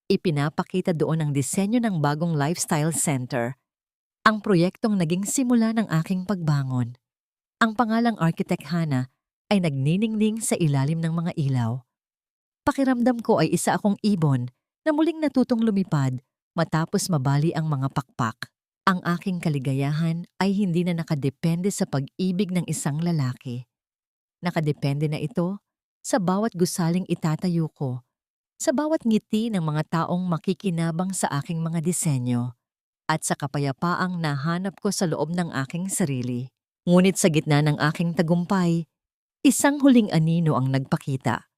Ipinapakita doon ang disenyo ng bagong lifestyle center. Ang proyektong naging simula ng aking pagbangon. Ang pangalang Architect Hana ay nagniningning sa ilalim ng mga ilaw. Pakiramdam ko ay isa akong ibon na muling natutong lumipad matapos mabali ang mga pakpak. Ang aking kaligayahan ay hindi na nakadepende sa pag-ibig ng isang lalaki. Nakadepende na ito sa bawat gusaling itatayo ko, sa bawat ngiti ng mga taong makikinabang sa aking mga disenyo, at sa kapayapaang nahanap ko sa loob ng aking sarili. Ngunit sa gitna ng aking tagumpay, isang huling anino ang nagpakita.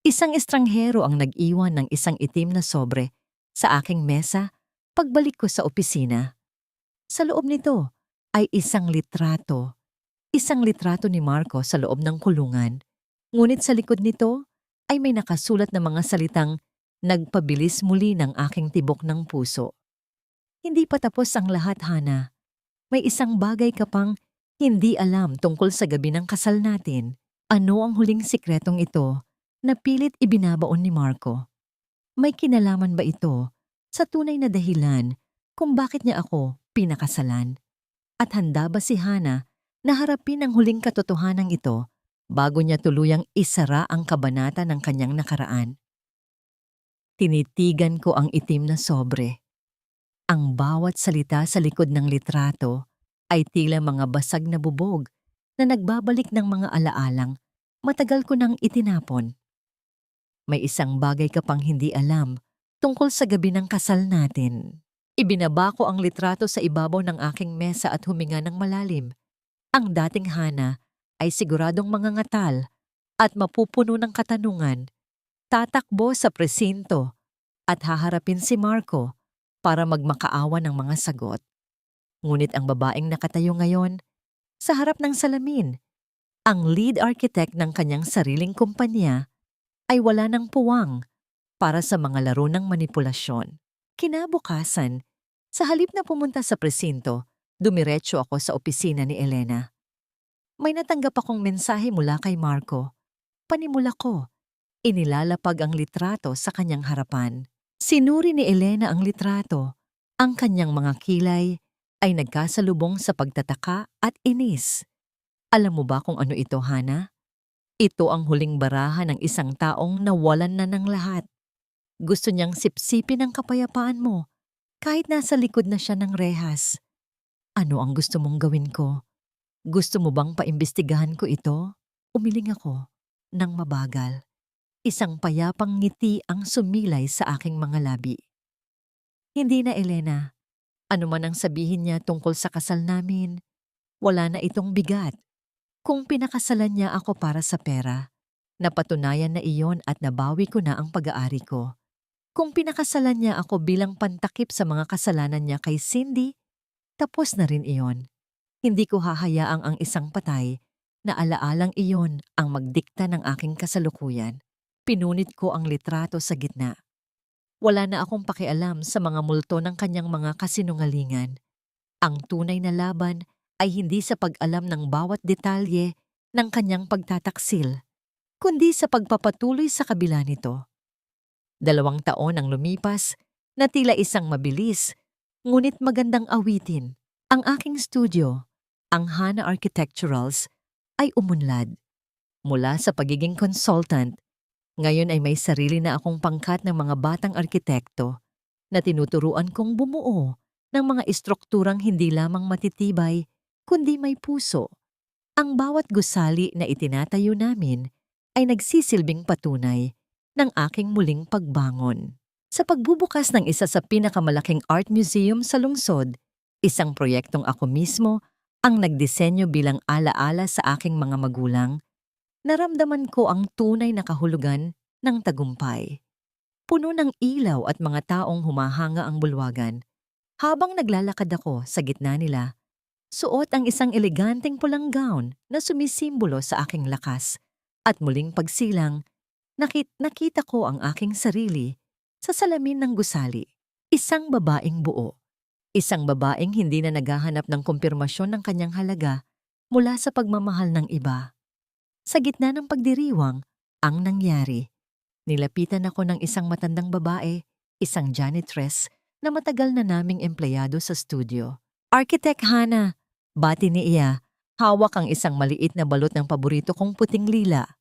Isang estranghero ang nag-iwan ng isang itim na sobre sa aking mesa pagbalik ko sa opisina. Sa loob nito ay isang litrato. Isang litrato ni Marco sa loob ng kulungan. Ngunit sa likod nito ay may nakasulat na mga salitang nagpabilis muli ng aking tibok ng puso. Hindi pa tapos ang lahat, Hana. May isang bagay ka pang hindi alam tungkol sa gabi ng kasal natin. Ano ang huling sikretong ito na pilit ibinabaon ni Marco? May kinalaman ba ito sa tunay na dahilan kung bakit niya ako pinakasalan? At handa ba si Hana na harapin ang huling katotohanan ito bago niya tuluyang isara ang kabanata ng kanyang nakaraan? Tinitigan ko ang itim na sobre. Ang bawat salita sa likod ng litrato ay tila mga basag na bubog na nagbabalik ng mga alaalang matagal ko nang itinapon. May isang bagay ka pang hindi alam tungkol sa gabi ng kasal natin. Ibinaba ko ang litrato sa ibabaw ng aking mesa at huminga ng malalim. Ang dating Hana ay siguradong mangangatal at mapupuno ng katanungan, tatakbo sa presinto at haharapin si Marco para magmakaawa ng mga sagot. Ngunit ang babaeng nakatayo ngayon sa harap ng salamin, ang lead architect ng kanyang sariling kumpanya, ay wala ng puwang para sa mga laro ng manipulasyon. Kinabukasan, sa halip na pumunta sa presinto, dumiretso ako sa opisina ni Elena. May natanggap akong mensahe mula kay Marco. Panimula ko, inilalapag ang litrato sa kanyang harapan. Sinuri ni Elena ang litrato. Ang kanyang mga kilay ay nagkasalubong sa pagtataka at inis. Alam mo ba kung ano ito, Hana? Ito ang huling baraha ng isang taong nawalan na ng lahat. Gusto niyang sipsipin ang kapayapaan mo Kahit nasa likod na siya ng rehas. Ano ang gusto mong gawin ko? Gusto mo bang paimbestigahan ko ito? Umiling ako nang mabagal. Isang payapang ngiti ang sumilay sa aking mga labi. Hindi na, Elena. Ano man ang sabihin niya tungkol sa kasal namin, wala na itong bigat. Kung pinakasalan niya ako para sa pera, napatunayan na iyon at nabawi ko na ang pag-aari ko. Kung pinakasalan niya ako bilang pantakip sa mga kasalanan niya kay Cindy, tapos na rin iyon. Hindi ko hahayaang ang isang patay na alaalang iyon ang magdikta ng aking kasalukuyan. Pinunit ko ang litrato sa gitna. Wala na akong pakialam sa mga multo ng kanyang mga kasinungalingan. Ang tunay na laban ay hindi sa pag-alam ng bawat detalye ng kanyang pagtataksil, kundi sa pagpapatuloy sa kabila nito. 2 taon ang lumipas na tila isang mabilis, ngunit magandang awitin. Ang aking studio, ang Hana Architecturals, ay umunlad. Mula sa pagiging consultant, ngayon ay may sarili na akong pangkat ng mga batang arkitekto na tinuturuan kong bumuo ng mga istrukturang hindi lamang matitibay, kundi may puso. Ang bawat gusali na itinatayo namin ay nagsisilbing patunay ng aking muling pagbangon. Sa pagbubukas ng isa sa pinakamalaking art museum sa lungsod, isang proyektong ako mismo ang nagdisenyo bilang alaala sa aking mga magulang, naramdaman ko ang tunay na kahulugan ng tagumpay. Puno ng ilaw at mga taong humahanga ang bulwagan. Habang naglalakad ako sa gitna nila, suot ang isang eleganteng pulang gown na sumisimbolo sa aking lakas. At muling pagsilang, nakita ko ang aking sarili sa salamin ng gusali. Isang babaeng buo. Isang babaeng hindi na naghahanap ng kumpirmasyon ng kanyang halaga mula sa pagmamahal ng iba. Sa gitna ng pagdiriwang, ang nangyari. Nilapitan ako ng isang matandang babae, isang janitress na matagal na naming empleyado sa studio. Architect Hana, bati ni iya, hawak ang isang maliit na balot ng paborito kong puting lila.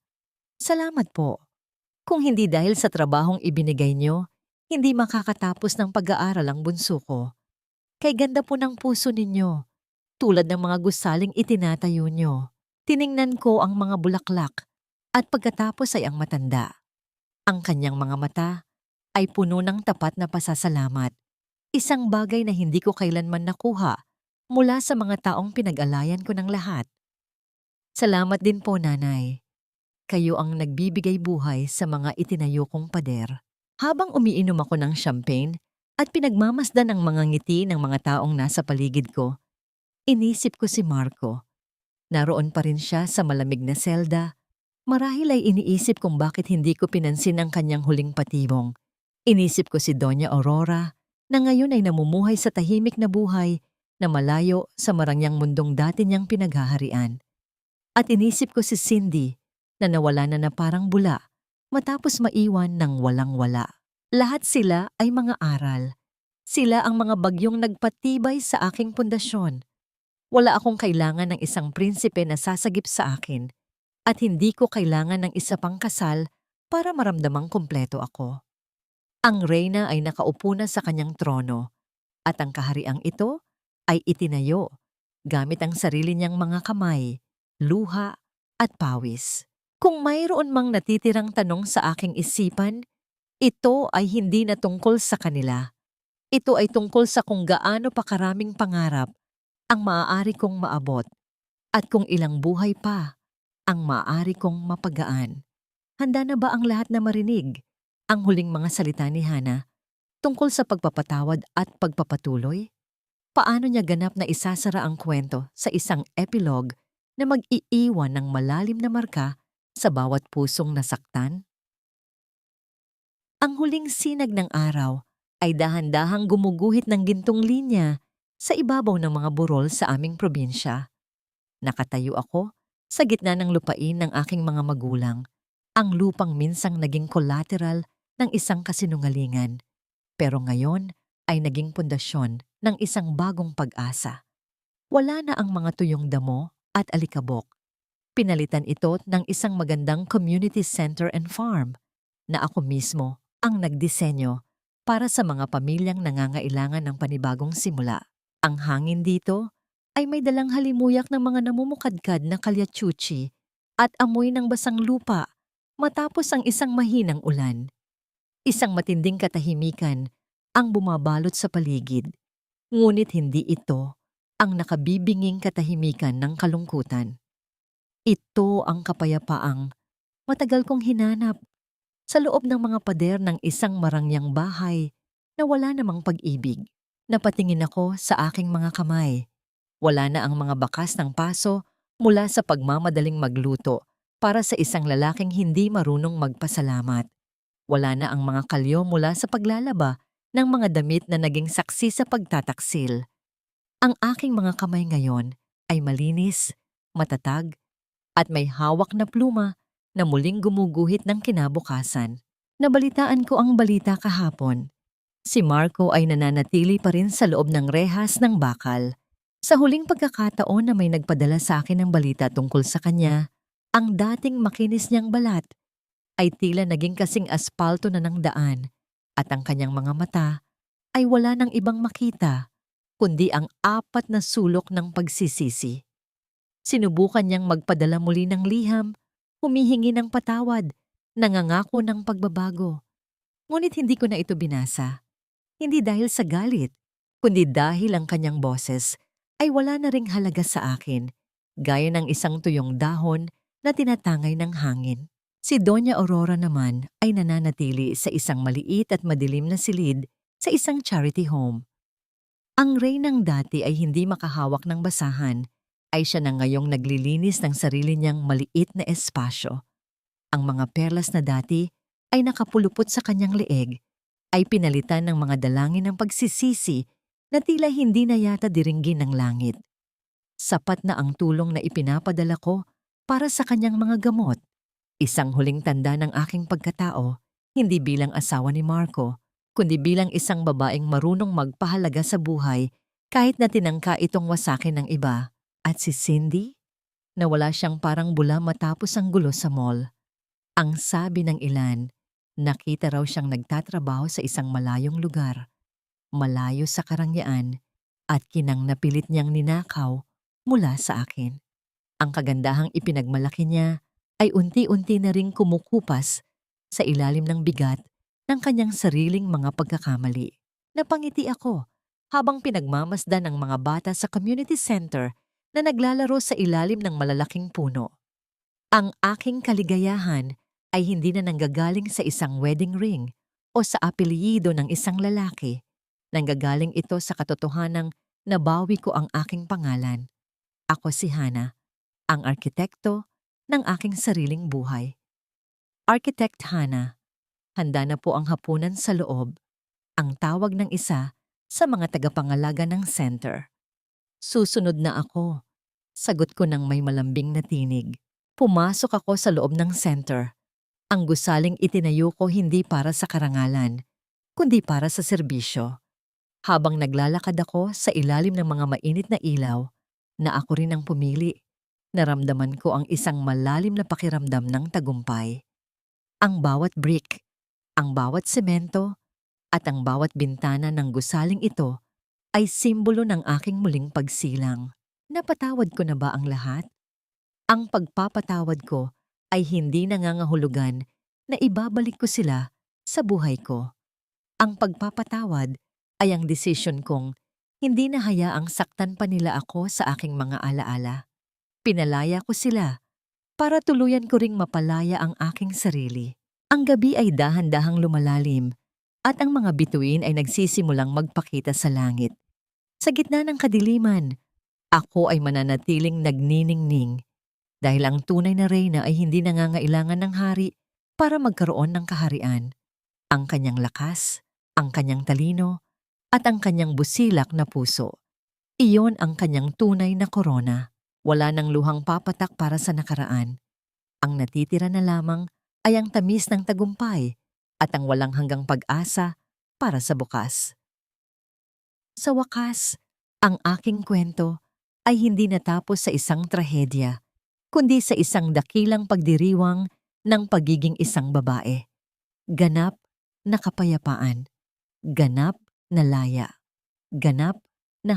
Salamat po. Kung hindi dahil sa trabahong ibinigay niyo, hindi makakatapos ng pag-aaral ang bunso ko. Kay ganda po ng puso ninyo, tulad ng mga gusaling itinatayo niyo. Tiningnan ko ang mga bulaklak at pagkatapos ay ang matanda. Ang kanyang mga mata ay puno ng tapat na pasasalamat. Isang bagay na hindi ko kailanman nakuha mula sa mga taong pinag-alayan ko ng lahat. Salamat din po, Nanay. Kayo ang nagbibigay buhay sa mga itinayo kong pader. Habang umiinom ako ng champagne at pinagmamasdan ang mga ngiti ng mga taong nasa paligid ko, inisip ko si Marco. Naroon pa rin siya sa malamig na selda. Marahil ay iniisip kung bakit hindi ko pinansin ang kanyang huling patibong. Inisip ko si Doña Aurora na ngayon ay namumuhay sa tahimik na buhay na malayo sa marangyang mundong dati niyang pinaghaharian. At inisip ko si Cindy na nawala na parang bula matapos maiwan ng walang-wala. Lahat sila ay mga aral. Sila ang mga bagyong nagpatibay sa aking pundasyon. Wala akong kailangan ng isang prinsipe na sasagip sa akin at hindi ko kailangan ng isa pang kasal para maramdamang kumpleto ako. Ang reyna ay nakaupo na sa kanyang trono at ang kahariang ito ay itinayo gamit ang sarili niyang mga kamay, luha at pawis. Kung mayroon mang natitirang tanong sa aking isipan, ito ay hindi na tungkol sa kanila. Ito ay tungkol sa kung gaano pa karaming pangarap ang maaari kong maabot at kung ilang buhay pa ang maaari kong mapagaan. Handa na ba ang lahat na marinig ang huling mga salita ni Hana tungkol sa pagpapatawad at pagpapatuloy? Paano niya ganap na isasara ang kwento sa isang epilogue na mag-iiwan ng malalim na marka sa bawat pusong nasaktan? Ang huling sinag ng araw ay dahan-dahang gumuguhit ng gintong linya sa ibabaw ng mga burol sa aming probinsya. Nakatayo ako sa gitna ng lupain ng aking mga magulang, ang lupang minsang naging collateral ng isang kasinungalingan, pero ngayon ay naging pundasyon ng isang bagong pag-asa. Wala na ang mga tuyong damo at alikabok. Pinalitan ito ng isang magandang community center and farm na ako mismo ang nagdisenyo para sa mga pamilyang nangangailangan ng panibagong simula. Ang hangin dito ay may dalang halimuyak ng mga namumukadkad na kalyachuchi at amoy ng basang lupa matapos ang isang mahinang ulan. Isang matinding katahimikan ang bumabalot sa paligid, ngunit hindi ito ang nakabibinging katahimikan ng kalungkutan. Ito ang kapayapaang matagal kong hinanap sa loob ng mga pader ng isang marangyang bahay na wala namang pag-ibig. Napatingin ako sa aking mga kamay. Wala na ang mga bakas ng paso mula sa pagmamadaling magluto para sa isang lalaking hindi marunong magpasalamat. Wala na ang mga kalyo mula sa paglalaba ng mga damit na naging saksi sa pagtataksil. Ang aking mga kamay ngayon ay malinis, matatag, at may hawak na pluma na muling gumuguhit ng kinabukasan. Nabalitaan ko ang balita kahapon. Si Marco ay nananatili pa rin sa loob ng rehas ng bakal. Sa huling pagkakataon na may nagpadala sa akin ng balita tungkol sa kanya, ang dating makinis niyang balat ay tila naging kasing aspalto na ng daan at ang kanyang mga mata ay wala nang ibang makita kundi ang 4 na sulok ng pagsisisi. Sinubukan niyang magpadala muli ng liham, humihingi ng patawad, nangangako ng pagbabago. Ngunit hindi ko na ito binasa. Hindi dahil sa galit, kundi dahil ang kanyang boses ay wala na ring halaga sa akin, gaya ng isang tuyong dahon na tinatangay ng hangin. Si Doña Aurora naman ay nananatili sa isang maliit at madilim na silid sa isang charity home. Ang reynang dati ay hindi makahawak ng basahan, ay siya na ngayong naglilinis ng sarili niyang maliit na espasyo. Ang mga perlas na dati ay nakapulupot sa kanyang leeg, ay pinalitan ng mga dalangin ng pagsisisi na tila hindi na yata diringgin ng langit. Sapat na ang tulong na ipinapadala ko para sa kanyang mga gamot. Isang huling tanda ng aking pagkatao, hindi bilang asawa ni Marco, kundi bilang isang babaeng marunong magpahalaga sa buhay kahit na tinangka itong wasakin ng iba. At si Cindy? Nawala siyang parang bula matapos ang gulo sa mall. Ang sabi ng ilan, nakita raw siyang nagtatrabaho sa isang malayong lugar, malayo sa karangyaan, at kinang napilit niyang ninakaw mula sa akin. Ang kagandahang ipinagmalaki niya ay unti-unti na ring kumukupas sa ilalim ng bigat ng kanyang sariling mga pagkakamali. Napangiti ako habang pinagmamasdan ang mga bata sa community center na naglalaro sa ilalim ng malalaking puno. Ang aking kaligayahan ay hindi na nanggagaling sa isang wedding ring o sa apelyido ng isang lalaki. Nanggagaling ito sa katotohanang nabawi ko ang aking pangalan. Ako si Hannah, ang arkitekto ng aking sariling buhay. Architect Hannah, handa na po ang hapunan sa loob, ang tawag ng isa sa mga tagapangalaga ng center. Susunod na ako, sagot ko ng may malambing na tinig. Pumasok ako sa loob ng center. Ang gusaling itinayo ko hindi para sa karangalan, kundi para sa serbisyo. Habang naglalakad ako sa ilalim ng mga mainit na ilaw, na ako rin ang pumili, naramdaman ko ang isang malalim na pakiramdam ng tagumpay. Ang bawat brick, ang bawat semento, at ang bawat bintana ng gusaling ito ay simbolo ng aking muling pagsilang. Napatawad ko na ba ang lahat? Ang pagpapatawad ko ay hindi nangangahulugan na ibabalik ko sila sa buhay ko. Ang pagpapatawad ay ang desisyon kong hindi na hayaang saktan pa nila ako sa aking mga alaala. Pinalaya ko sila para tuluyan ko ring mapalaya ang aking sarili. Ang gabi ay dahan-dahang lumalalim at ang mga bituin ay nagsisimulang magpakita sa langit. Sa gitna ng kadiliman, ako ay mananatiling nagniningning dahil ang tunay na reyna ay hindi nangangailangan ng hari para magkaroon ng kaharian. Ang kanyang lakas, ang kanyang talino, at ang kanyang busilak na puso. Iyon ang kanyang tunay na korona. Wala nang luhang papatak para sa nakaraan. Ang natitira na lamang ay ang tamis ng tagumpay at ang walang hanggang pag-asa para sa bukas. Sa wakas, ang aking kwento ay hindi natapos sa isang trahedya, kundi sa isang dakilang pagdiriwang ng pagiging isang babae. Ganap na kapayapaan. ganap na laya, ganap na